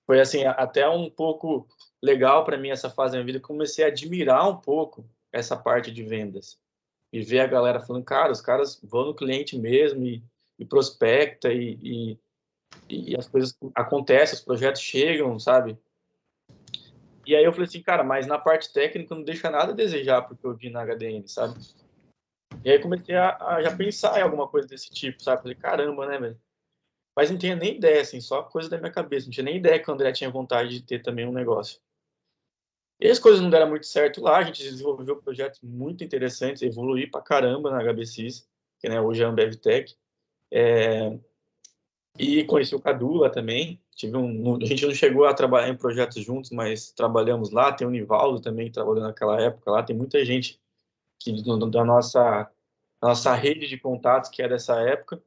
Foi, assim, até um pouco legal para mim essa fase da minha vida. Comecei a admirar um pouco essa parte de vendas. E ver a galera falando, cara, os caras vão no cliente mesmo e prospecta e as coisas acontecem, os projetos chegam, sabe? E aí eu falei assim, cara, mas na parte técnica não deixa nada a desejar porque eu vi na HDN, sabe? E aí comecei a já pensar em alguma coisa desse tipo, sabe? Falei, caramba, né, velho? Mas não tinha nem ideia, assim, só coisa da minha cabeça. Não tinha nem ideia que o André tinha vontade de ter também um negócio. E as coisas não deram muito certo lá, a gente desenvolveu projetos muito interessantes, evoluí pra caramba na HBSys, que né, hoje é a Ambev Tech. E conheci o Cadu lá também. A gente não chegou a trabalhar em projetos juntos, mas trabalhamos lá. Tem o Nivaldo também que trabalhou naquela época lá. Tem muita gente da nossa rede de contatos que é dessa época.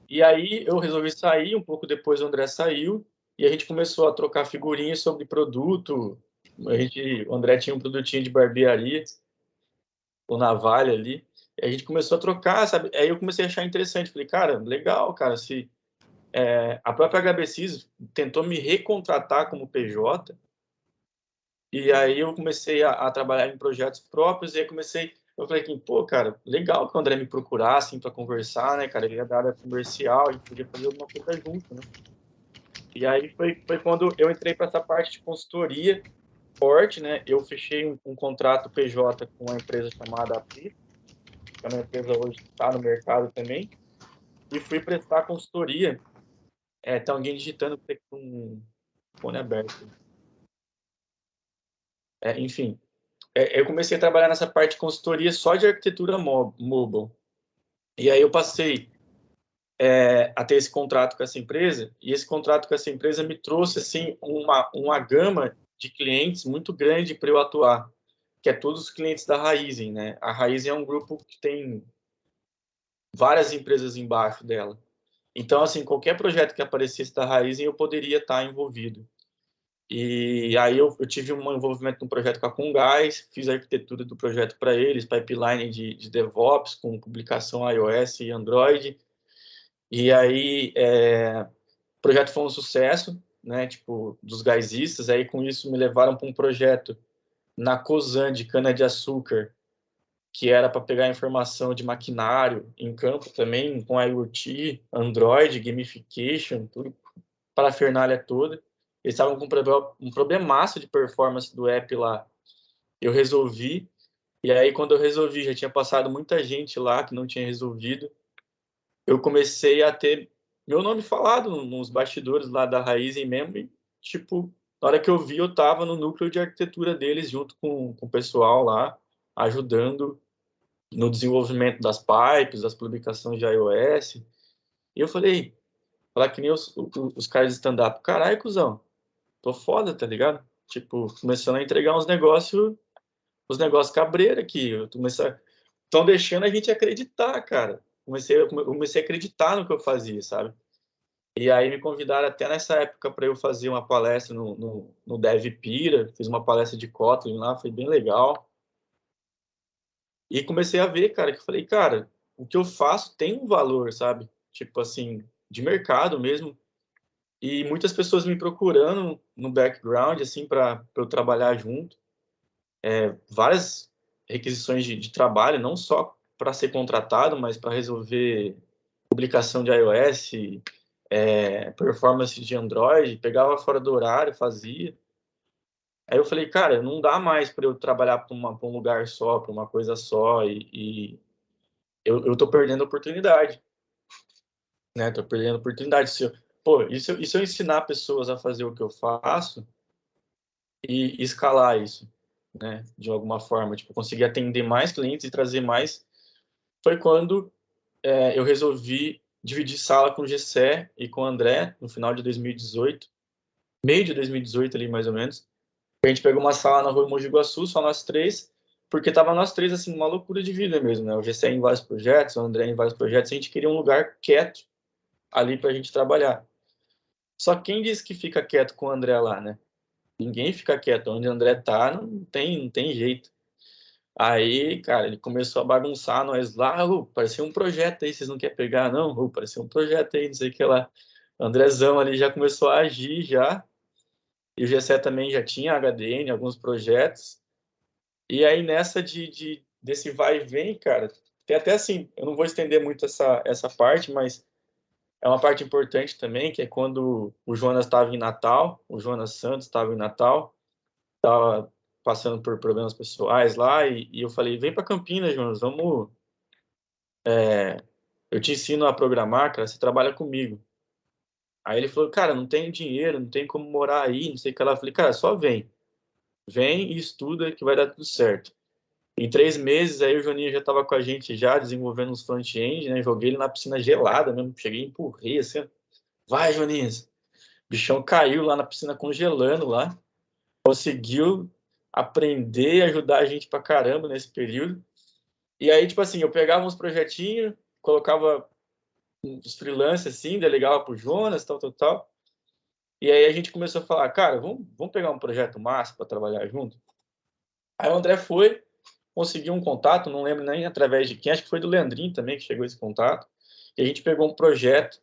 E aí eu resolvi sair, um pouco depois o André saiu, e a gente começou a trocar figurinhas sobre produto. O André tinha um produtinho de barbearia, o Navalha ali. E a gente começou a trocar, sabe? Aí eu comecei a achar interessante. Falei, cara, legal, cara, se a própria HBSys tentou me recontratar como PJ, e aí eu comecei a trabalhar em projetos próprios, e aí eu falei assim, pô, cara, legal que o André me procurasse assim, para conversar, né, cara, ele é da área comercial, a gente podia fazer alguma coisa junto, né? E aí foi quando eu entrei para essa parte de consultoria forte, né, eu fechei um contrato PJ com uma empresa chamada Apri, que é uma empresa hoje que está no mercado também, e fui prestar consultoria. Tá alguém digitando com um fone aberto. Enfim, eu comecei a trabalhar nessa parte de consultoria só de arquitetura mobile. E aí eu passei a ter esse contrato com essa empresa, e esse contrato com essa empresa me trouxe assim uma gama de clientes muito grande para eu atuar, que é todos os clientes da Raizen, né? A Raizen é um grupo que tem várias empresas embaixo dela. Então, assim, qualquer projeto que aparecesse da Raizen, eu poderia estar envolvido. E aí eu tive um envolvimento no projeto com a Cungás, fiz a arquitetura do projeto para eles, pipeline de DevOps, com publicação iOS e Android. E aí o projeto foi um sucesso, né, tipo, dos gaisistas. Aí com isso me levaram para um projeto na Cosan de cana-de-açúcar, que era para pegar informação de maquinário em campo também, com IoT, Android, gamification, tudo, parafernália toda. Eles estavam com um problemaço de performance do app lá. Eu resolvi, e aí quando eu resolvi, já tinha passado muita gente lá que não tinha resolvido. Eu comecei a ter meu nome falado nos bastidores lá da Raizen mesmo, e, tipo, na hora que eu vi, eu estava no núcleo de arquitetura deles, junto com o pessoal lá, ajudando no desenvolvimento das pipes, das publicações de iOS. E eu falei, falar que nem os caras de stand-up, caralho, cuzão, tô foda, tá ligado? Tipo, começando a entregar os negócios cabreira aqui. Estão deixando a gente acreditar, cara. Comecei a acreditar no que eu fazia, sabe? E aí me convidaram até nessa época para eu fazer uma palestra no Dev Pira, fiz uma palestra de Kotlin lá, foi bem legal. E comecei a ver, cara, que eu falei, cara, o que eu faço tem um valor, sabe? Tipo assim, de mercado mesmo. E muitas pessoas me procurando no background, assim, para eu trabalhar junto. Várias requisições de trabalho, não só para ser contratado, mas para resolver publicação de iOS, performance de Android, pegava fora do horário, fazia. Aí eu falei, cara, não dá mais para eu trabalhar para um lugar só, para uma coisa só, e eu tô perdendo a oportunidade, né? Tô perdendo a oportunidade. E se eu ensinar pessoas a fazer o que eu faço e escalar isso, né? De alguma forma, tipo, conseguir atender mais clientes e trazer mais. Foi quando eu resolvi dividir sala com o Gessé e com o André no final de 2018, meio de 2018 ali mais ou menos. A gente pegou uma sala na rua Mogi Guaçu, só nós três, porque tava nós três assim numa loucura de vida mesmo, né? O Gessé em vários projetos, o André em vários projetos, a gente queria um lugar quieto ali pra gente trabalhar. Só quem disse que fica quieto com o André lá, né? Ninguém fica quieto. Onde o André tá, não tem jeito. Aí, cara, ele começou a bagunçar nós lá. Parecia um projeto aí, vocês não querem pegar, não? Parecia um projeto aí, não sei o que lá. O Andrezão ali já começou a agir já. E o Gessé também já tinha HDN, alguns projetos. E aí, nessa desse vai e vem, cara, tem até assim, eu não vou estender muito essa parte, mas é uma parte importante também, que é quando o Jonas estava em Natal, o Jonas Santos estava em Natal, estava passando por problemas pessoais lá, e eu falei, vem para Campinas, Jonas, vamos... eu te ensino a programar, cara, você trabalha comigo. Aí ele falou, cara, não tenho dinheiro, não tenho como morar aí, não sei o que lá. Eu falei, cara, só vem. vem e estuda que vai dar tudo certo. Em 3 meses, aí o Joninha já estava com a gente já, desenvolvendo uns front-end, né? Joguei ele na piscina gelada mesmo, cheguei e empurrei assim, ó. Vai, Joninha! O bichão caiu lá na piscina congelando lá, conseguiu aprender e ajudar a gente pra caramba nesse período. E aí, tipo assim, eu pegava uns projetinhos, colocava uns freelancers assim, delegava pro Jonas, tal, tal, tal. E aí a gente começou a falar, cara, vamos pegar um projeto massa para trabalhar junto? Aí o André foi, conseguiu um contato, não lembro nem através de quem, acho que foi do Leandrinho também que chegou esse contato. E a gente pegou um projeto,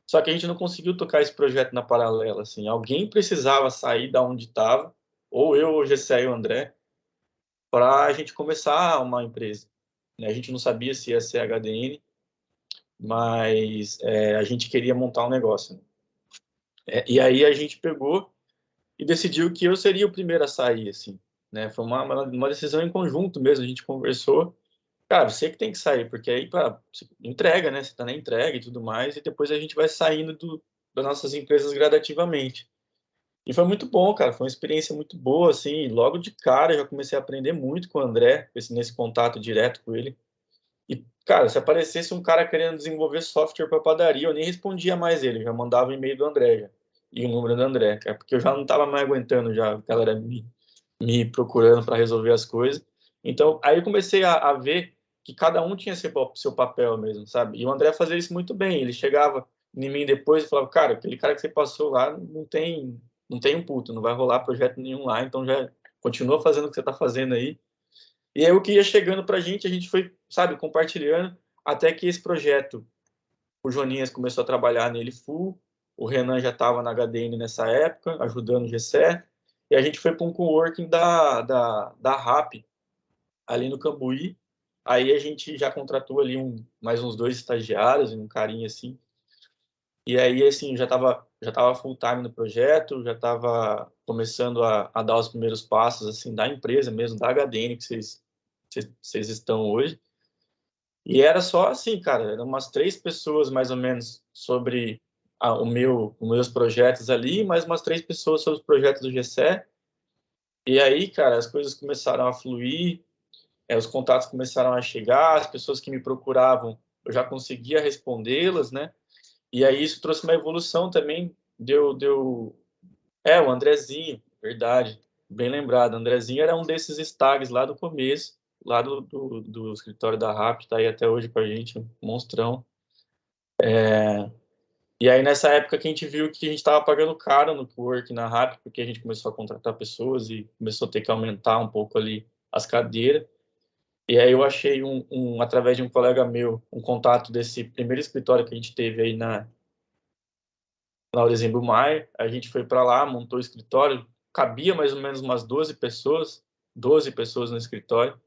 só que a gente não conseguiu tocar esse projeto na paralela, assim. Alguém precisava sair da onde estava, ou eu, ou o Gessé e o André, para a gente começar uma empresa. A gente não sabia se ia ser HDN, mas a gente queria montar um negócio. E aí a gente pegou e decidiu que eu seria o primeiro a sair, assim, né? Foi uma decisão em conjunto mesmo, a gente conversou. Cara, você que tem que sair, porque aí entrega, né? Você tá na entrega e tudo mais, e depois a gente vai saindo das nossas empresas gradativamente. E foi muito bom, cara, foi uma experiência muito boa, assim, e logo de cara eu já comecei a aprender muito com o André, nesse contato direto com ele. E, cara, se aparecesse um cara querendo desenvolver software para padaria, eu nem respondia mais ele, já mandava o e-mail do André já, e o número do André, cara, porque eu já não estava mais aguentando já a galera me procurando para resolver as coisas. Então, aí eu comecei a ver que cada um tinha seu papel mesmo, sabe? E o André fazia isso muito bem. Ele chegava em mim depois e falava, cara, aquele cara que você passou lá não tem um puto, não vai rolar projeto nenhum lá, então já continua fazendo o que você está fazendo aí. E aí o que ia chegando para a gente foi, sabe, compartilhando, até que esse projeto, o Joninhas começou a trabalhar nele full, o Renan já estava na HDN nessa época, ajudando o Gessé, e a gente foi para um coworking da RAP, ali no Cambuí. Aí a gente já contratou ali mais uns 2 estagiários, um carinha assim. E aí, assim, já tava full time no projeto, já estava começando a dar os primeiros passos, assim, da empresa mesmo, da HDN que vocês estão hoje. E era só assim, cara, eram umas 3 pessoas mais ou menos sobre os meus projetos ali, mais umas 3 pessoas sobre os projetos do Gessé. E aí, cara, as coisas começaram a fluir, os contatos começaram a chegar, as pessoas que me procuravam, eu já conseguia respondê-las, né? E aí isso trouxe uma evolução também, o Andrezinho, verdade, bem lembrado, o Andrezinho era um desses stags lá do começo, lá do escritório da RAP, tá aí até hoje com a gente, um monstrão. E aí nessa época que a gente viu que a gente estava pagando caro no work na RAP, porque a gente começou a contratar pessoas e começou a ter que aumentar um pouco ali as cadeiras. E aí eu achei através de um colega meu, um contato desse primeiro escritório que a gente teve aí na Laurezinho Maia. A gente foi para lá, montou o escritório, cabia mais ou menos umas 12 pessoas no escritório.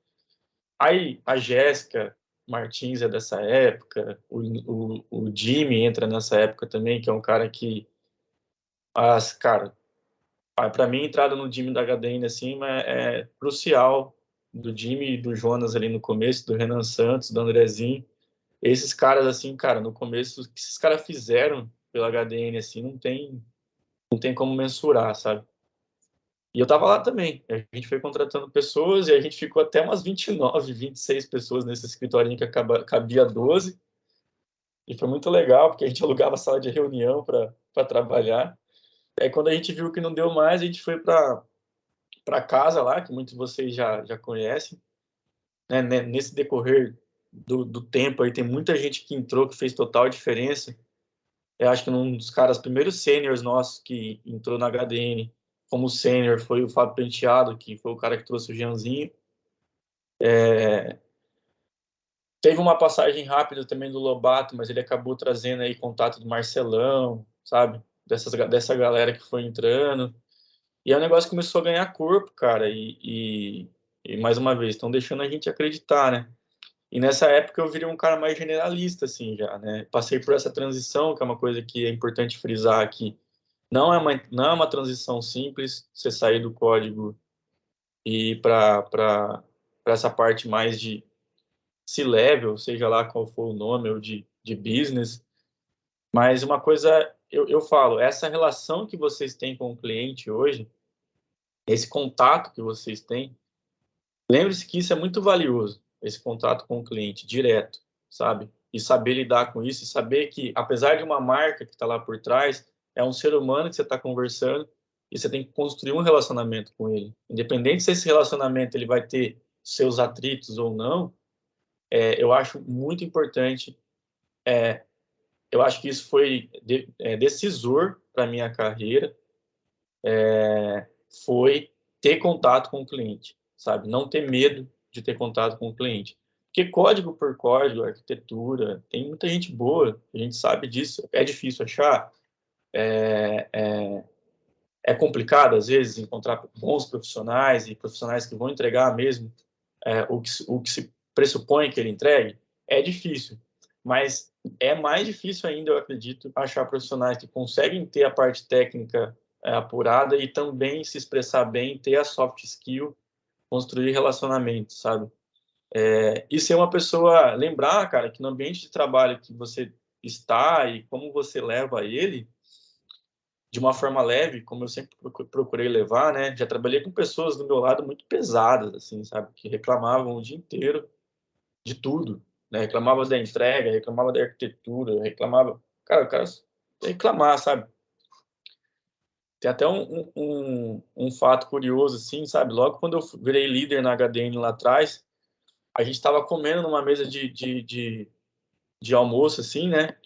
Aí a Jéssica Martins é dessa época, o Jimmy entra nessa época também, que é um cara que, cara, para mim a entrada no Jimmy da HDN assim é crucial, do Jimmy e do Jonas ali no começo, do Renan Santos, do Andrezinho. Esses caras, assim, cara, no começo, o que esses caras fizeram pela HDN, assim, não tem como mensurar, sabe? E eu tava lá também. A gente foi contratando pessoas e a gente ficou até umas 29, 26 pessoas nesse escritório que cabia 12. E foi muito legal, porque a gente alugava a sala de reunião para trabalhar. Aí quando a gente viu que não deu mais, a gente foi para casa lá, que muitos de vocês já conhecem. Né? Nesse decorrer do tempo aí, tem muita gente que entrou, que fez total diferença. Eu acho que um dos caras, primeiros sêniors nossos que entrou na HDN como sênior foi o Fábio Penteado, que foi o cara que trouxe o Jeanzinho. Teve uma passagem rápida também do Lobato, mas ele acabou trazendo aí contato do Marcelão, sabe? Dessa galera que foi entrando. E aí o negócio começou a ganhar corpo, cara. E mais uma vez, estão deixando a gente acreditar, né? E nessa época eu virei um cara mais generalista, assim, já, né? Passei por essa transição, que é uma coisa que é importante frisar aqui. Não é uma transição simples, você sair do código e ir para essa parte mais de C-level, seja lá qual for o nome, ou de business. Mas uma coisa, eu falo, essa relação que vocês têm com o cliente hoje esse contato que vocês têm, lembre-se que isso é muito valioso, esse contato com o cliente direto, sabe? E saber lidar com isso, e saber que, apesar de uma marca que está lá por trás, é um ser humano que você está conversando e você tem que construir um relacionamento com ele. Independente se esse relacionamento ele vai ter seus atritos ou não, eu acho muito importante. Eu acho que isso foi decisor para a minha carreira, foi ter contato com o cliente, sabe? Não ter medo de ter contato com o cliente. Porque código por código, arquitetura, tem muita gente boa, a gente sabe disso. É difícil achar, é complicado, às vezes, encontrar bons profissionais e profissionais que vão entregar mesmo o que se pressupõe que ele entregue. É difícil, mas é mais difícil ainda, eu acredito, achar profissionais que conseguem ter a parte técnica apurada e também se expressar bem, ter a soft skill, construir relacionamentos, sabe? E ser uma pessoa, lembrar, cara, que no ambiente de trabalho que você está e como você leva ele, de uma forma leve, como eu sempre procurei levar, né? Já trabalhei com pessoas do meu lado muito pesadas, assim, sabe? Que reclamavam o dia inteiro de tudo, né? Reclamava da entrega, reclamava da arquitetura, reclamava... Cara, o cara reclamar, sabe? Tem até um fato curioso, assim, sabe? Logo quando eu virei líder na HDN lá atrás, a gente estava comendo numa mesa de almoço, assim, né?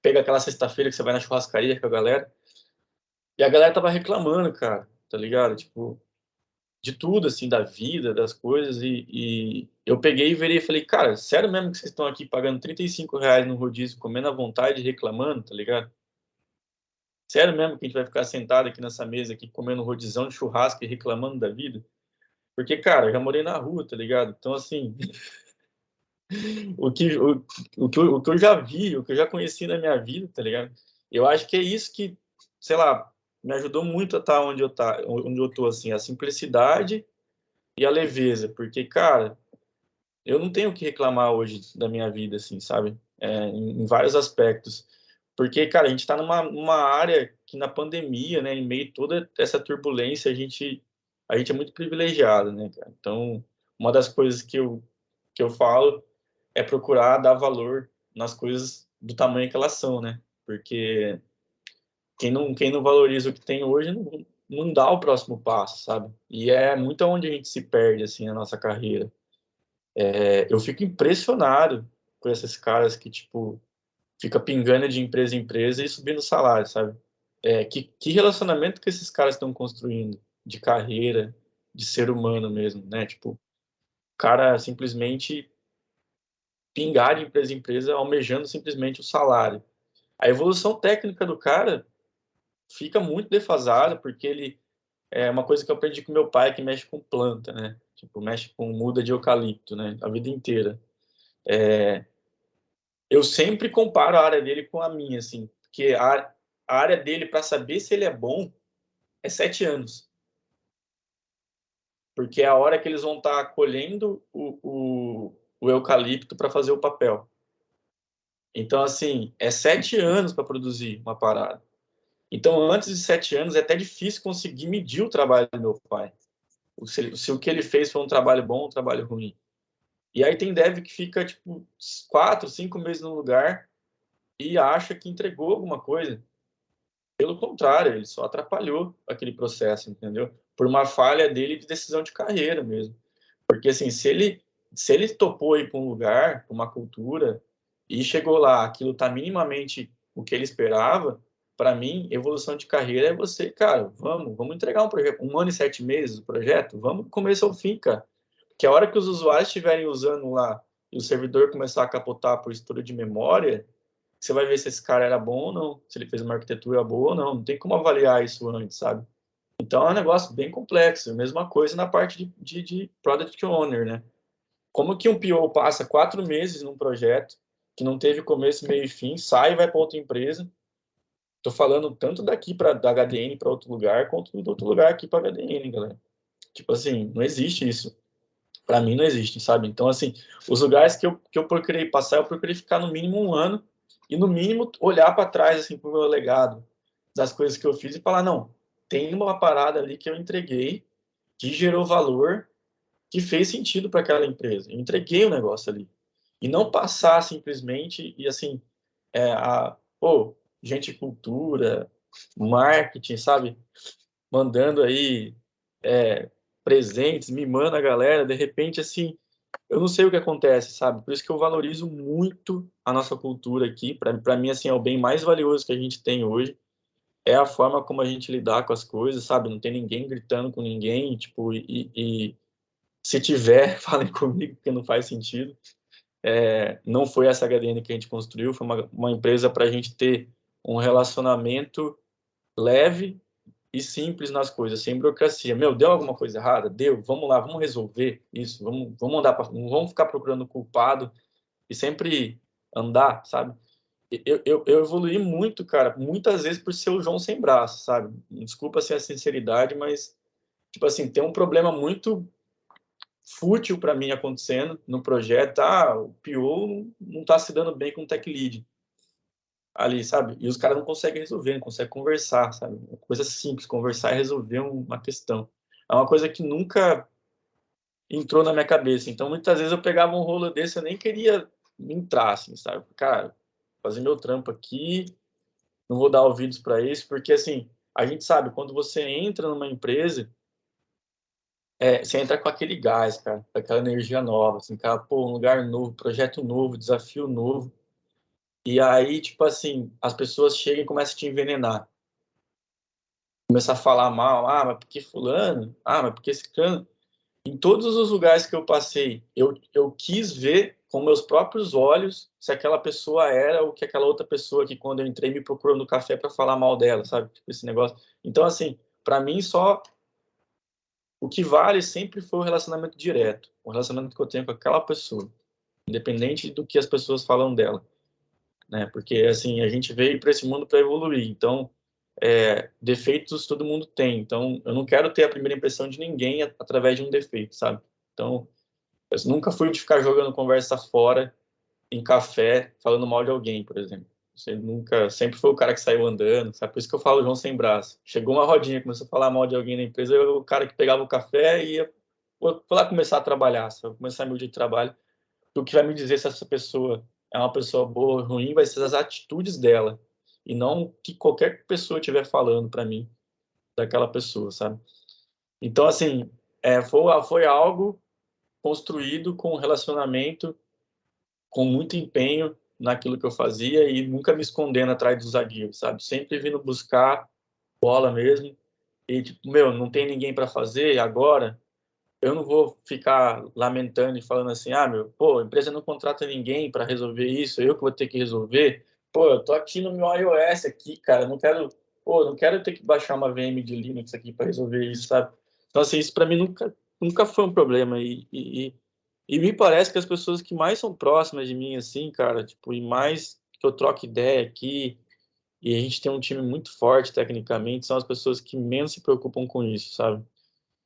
Pega aquela sexta-feira que você vai na churrascaria com a galera, e a galera tava reclamando, cara, tá ligado? Tipo, de tudo, assim, da vida, das coisas, e eu peguei e virei e falei, cara, sério mesmo que vocês estão aqui pagando R$ 35 no rodízio, comendo à vontade e reclamando, tá ligado? Sério mesmo que a gente vai ficar sentado aqui nessa mesa, aqui, comendo rodizão de churrasco e reclamando da vida? Porque, cara, eu já morei na rua, tá ligado? Então, assim, o que eu já vi, o que eu já conheci na minha vida, tá ligado? Eu acho que é isso que, sei lá, me ajudou muito a estar onde eu tô, assim, a simplicidade e a leveza, porque, cara, eu não tenho o que reclamar hoje da minha vida, assim, sabe? Em vários aspectos. Porque, cara, a gente está numa área que na pandemia, né, em meio a toda essa turbulência, a gente é muito privilegiado, né, cara? Então, uma das coisas que eu falo é procurar dar valor nas coisas do tamanho que elas são, né? Porque quem não valoriza o que tem hoje não dá o próximo passo, sabe? E é muito onde a gente se perde, assim, na nossa carreira. Eu fico impressionado com esses caras que, tipo, fica pingando de empresa em empresa e subindo o salário, sabe? Que relacionamento que esses caras estão construindo de carreira, de ser humano mesmo, né? Tipo, o cara simplesmente pingar de empresa em empresa, almejando simplesmente o salário. A evolução técnica do cara fica muito defasada, porque ele é uma coisa que eu aprendi com meu pai, que mexe com planta, né? Tipo, mexe com muda de eucalipto, né? A vida inteira. Eu sempre comparo a área dele com a minha, assim, porque a área dele, para saber se ele é bom, é 7 anos. Porque é a hora que eles vão estar colhendo o eucalipto para fazer o papel. Então, assim, é 7 anos para produzir uma parada. Então, antes de 7 anos, é até difícil conseguir medir o trabalho do meu pai. Se o que ele fez foi um trabalho bom ou um trabalho ruim. E aí tem dev que fica, tipo, 4, 5 meses no lugar e acha que entregou alguma coisa. Pelo contrário, ele só atrapalhou aquele processo, entendeu? Por uma falha dele de decisão de carreira mesmo. Porque, assim, se ele topou ir para um lugar, para uma cultura, e chegou lá, aquilo está minimamente o que ele esperava, para mim, evolução de carreira é você, cara, vamos entregar um projeto, 1 ano e 7 meses o projeto, vamos do começo ao fim, cara. Que a hora que os usuários estiverem usando lá e o servidor começar a capotar por estouro de memória, você vai ver se esse cara era bom ou não, se ele fez uma arquitetura boa ou não. Não tem como avaliar isso antes, sabe? Então é um negócio bem complexo. Mesma coisa na parte de Product Owner, né? Como que um PO passa 4 meses num projeto que não teve começo, meio e fim, sai e vai para outra empresa? Estou falando tanto daqui da HDN para outro lugar, quanto do outro lugar aqui para HDN, galera. Tipo assim, não existe isso. Para mim não existe, sabe? Então, assim, os lugares que eu procurei passar, eu procurei ficar no mínimo 1 ano e, no mínimo, olhar para trás, assim, para o meu legado, das coisas que eu fiz e falar, não, tem uma parada ali que eu entreguei que gerou valor, que fez sentido para aquela empresa. Eu entreguei o negócio ali. E não passar simplesmente e assim, gente de cultura, marketing, sabe? Mandando aí presentes, mimando a galera, de repente, assim, eu não sei o que acontece, sabe? Por isso que eu valorizo muito a nossa cultura aqui. Para mim, assim, é o bem mais valioso que a gente tem hoje. É a forma como a gente lidar com as coisas, sabe? Não tem ninguém gritando com ninguém, tipo, e se tiver, falem comigo, porque não faz sentido. Não foi essa HDN que a gente construiu, foi uma empresa para a gente ter um relacionamento leve e simples nas coisas, sem burocracia. Meu, deu alguma coisa errada? Deu. Vamos lá, vamos resolver isso. Vamos andar, não vamos ficar procurando culpado e sempre andar, sabe? Eu evoluí muito, cara, muitas vezes por ser o João sem braço, sabe? Desculpa assim, a sinceridade, mas, tipo assim, tem um problema muito fútil para mim acontecendo no projeto. O PO não está se dando bem com o Tech Lead ali, sabe? E os caras não conseguem resolver, não conseguem conversar, sabe? Uma coisa simples, conversar e resolver uma questão. É uma coisa que nunca entrou na minha cabeça. Então, muitas vezes eu pegava um rolo desse, eu nem queria entrar, assim, sabe? Cara, fazer meu trampo aqui, não vou dar ouvidos para isso, porque, assim, a gente sabe, quando você entra numa empresa, você entra com aquele gás, cara, com aquela energia nova, assim, cara, pô, um lugar novo, projeto novo, desafio novo. E aí, tipo assim, as pessoas chegam e começam a te envenenar. Começar a falar mal, mas por que fulano? Mas por que esse cano? Em todos os lugares que eu passei, eu quis ver com meus próprios olhos se aquela pessoa era o que aquela outra pessoa que quando eu entrei me procurou no café para falar mal dela, sabe? Tipo, esse negócio. Então, assim, para mim só o que vale sempre foi o relacionamento direto, o relacionamento que eu tenho com aquela pessoa, independente do que as pessoas falam dela, né? Porque assim a gente veio para esse mundo para evoluir, então defeitos todo mundo tem, então eu não quero ter a primeira impressão de ninguém através de um defeito, sabe? Então eu nunca fui de ficar jogando conversa fora em café falando mal de alguém, por exemplo. Você nunca, sempre foi o cara que saiu andando, sabe? Por isso que eu falo João sem braço. Chegou uma rodinha, começou a falar mal de alguém na empresa, eu, o cara que pegava o café e ia vou lá começar a trabalhar, sabe? Começar meu dia de trabalho. O que vai me dizer se essa pessoa é uma pessoa boa ou ruim vai ser as atitudes dela e não o que qualquer pessoa estiver falando para mim daquela pessoa, sabe? Então, assim, foi algo construído com um relacionamento, com muito empenho naquilo que eu fazia e nunca me escondendo atrás do zagueiro, sabe? Sempre vindo buscar bola mesmo. E, tipo, meu, não tem ninguém para fazer agora, eu não vou ficar lamentando e falando assim, meu, pô, a empresa não contrata ninguém para resolver isso, eu que vou ter que resolver. Pô, eu tô aqui no meu iOS aqui, cara, não quero ter que baixar uma VM de Linux aqui para resolver isso, sabe? Então, assim, isso para mim nunca foi um problema e me parece que as pessoas que mais são próximas de mim, assim, cara, tipo, e mais que eu troco ideia aqui, e a gente tem um time muito forte tecnicamente, são as pessoas que menos se preocupam com isso, sabe?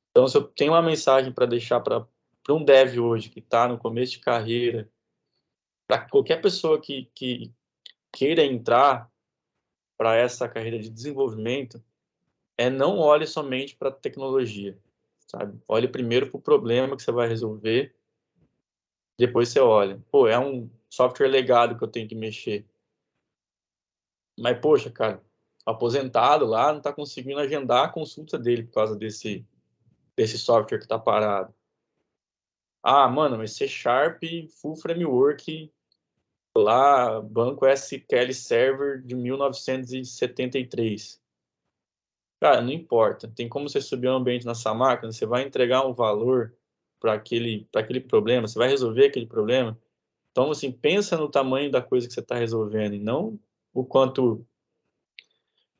Então, se eu tenho uma mensagem para deixar para um dev hoje que está no começo de carreira, para qualquer pessoa que queira entrar para essa carreira de desenvolvimento, não olhe somente para a tecnologia, sabe? Olhe primeiro para o problema que você vai resolver, depois você olha. Pô, é um software legado que eu tenho que mexer. Mas, poxa, cara, aposentado lá não está conseguindo agendar a consulta dele por causa desse software que está parado. Mano, mas C Sharp, full framework, lá, banco SQL Server de 1973. Cara, não importa. Tem como você subir um ambiente nessa máquina, você vai entregar um valor para aquele problema, você vai resolver aquele problema. Então, assim, pensa no tamanho da coisa que você está resolvendo e não o quanto.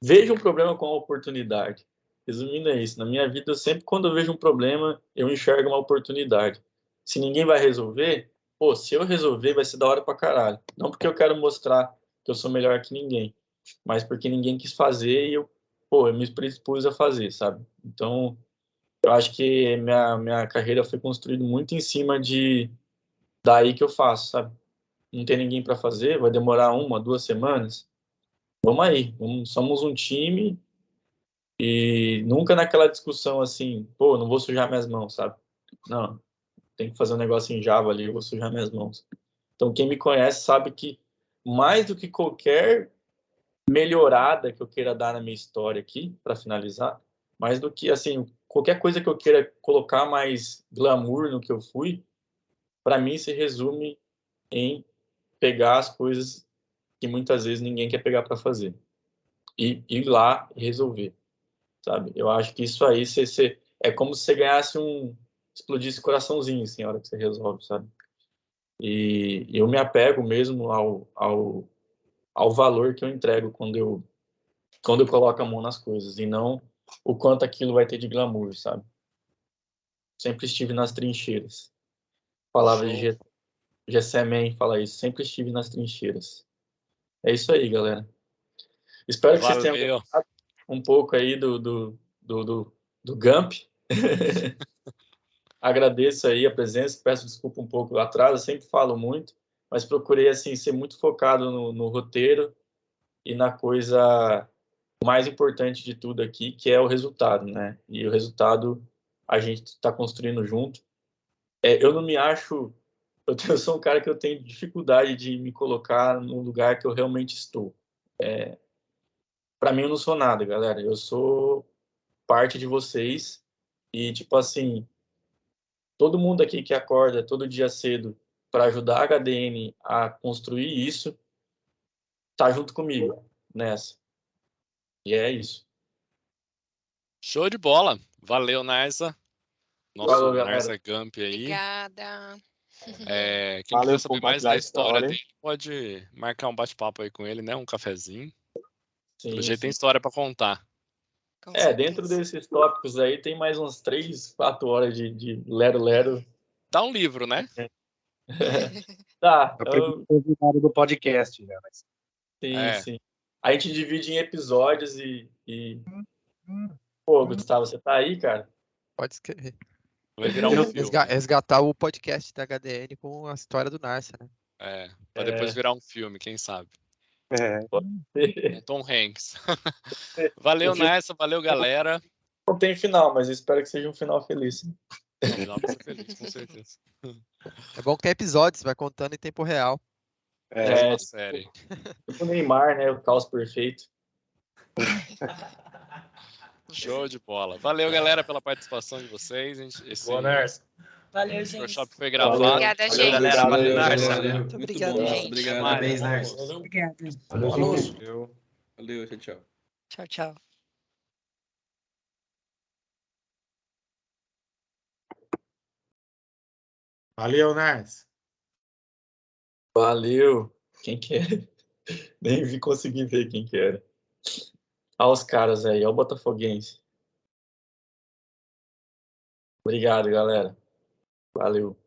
Veja um problema como uma oportunidade. Resumindo é isso. Na minha vida, quando eu vejo um problema, eu enxergo uma oportunidade. Se ninguém vai resolver, pô, se eu resolver, vai ser da hora pra caralho. Não porque eu quero mostrar que eu sou melhor que ninguém, mas porque ninguém quis fazer e eu me predispus a fazer, sabe? Então, eu acho que minha carreira foi construída muito em cima daí que eu faço, sabe? Não tem ninguém para fazer, vai demorar 1, 2 semanas. Vamos aí, somos um time E nunca naquela discussão assim, pô, não vou sujar minhas mãos, sabe? Não, tem que fazer um negócio em Java ali, eu vou sujar minhas mãos. Então, quem me conhece sabe que mais do que qualquer melhorada que eu queira dar na minha história aqui, para finalizar, mais do que, assim, qualquer coisa que eu queira colocar mais glamour no que eu fui, para mim se resume em pegar as coisas que muitas vezes ninguém quer pegar para fazer. E ir lá e resolver, sabe? Eu acho que isso aí é como se você ganhasse explodisse o coraçãozinho, assim, a hora que você resolve, sabe? E eu me apego mesmo ao valor que eu entrego quando eu coloco a mão nas coisas, e não o quanto aquilo vai ter de glamour, sabe? Sempre estive nas trincheiras. Palavra de Gessé Man fala isso, sempre estive nas trincheiras. É isso aí, galera. Espero que vocês tenham Valeu. gostado um pouco aí do Gump. Agradeço aí a presença, peço desculpa um pouco lá atrás, eu sempre falo muito, mas procurei assim ser muito focado no roteiro e na coisa mais importante de tudo aqui, que é o resultado, né? E o resultado a gente está construindo junto. Eu não me acho, eu sou um cara que eu tenho dificuldade de me colocar no lugar que eu realmente estou. Para mim eu não sou nada, galera. Eu sou parte de vocês e tipo assim, todo mundo aqui que acorda todo dia cedo para ajudar a HDN a construir isso, tá junto comigo nessa. E é isso. Show de bola. Valeu, Narza. Nosso Falou, galera. Narza Gump aí. Obrigada. Quem Valeu quiser por saber mais compartilhar da a história história. dele, pode marcar um bate-papo aí com ele, né? Um cafezinho. Pelo Sim, jeito tem sim. história para contar. Com Dentro certeza. desses tópicos aí tem mais uns 3, 4 horas de lero-lero. Dá um livro, né? Tá, É o primeiro convidado do podcast, né? Mas... sim. A gente divide em episódios Pô, Gustavo, você tá aí, cara? Pode escrever. Vai virar um filme. Resgatar o podcast da HDN com a história do Narsa, né? Pra depois virar um filme, quem sabe? Com Tom Hanks. Valeu, Narsa. Valeu, galera. Não tem final, mas eu espero que seja um final feliz. No final vai ser feliz, com certeza. É bom que tem episódios, vai contando em tempo real. É uma série. Tipo o Neymar, né? O caos perfeito. Show de bola. Valeu, galera, pela participação de vocês. Boa, Narsa. Valeu, gente. O workshop foi gravado. Obrigada, Valeu, gente. galera. Valeu, Valeu, Narsa. valeu. Muito obrigada, bom. gente. Obrigado. Parabéns, Narsa. Obrigada. Valeu, gente. Valeu, tchau, tchau. Tchau, tchau. Valeu, Nars. Valeu. Quem que é? Nem vi conseguir ver quem que era. Olha os caras aí, olha o Botafoguense. Obrigado, galera. Valeu.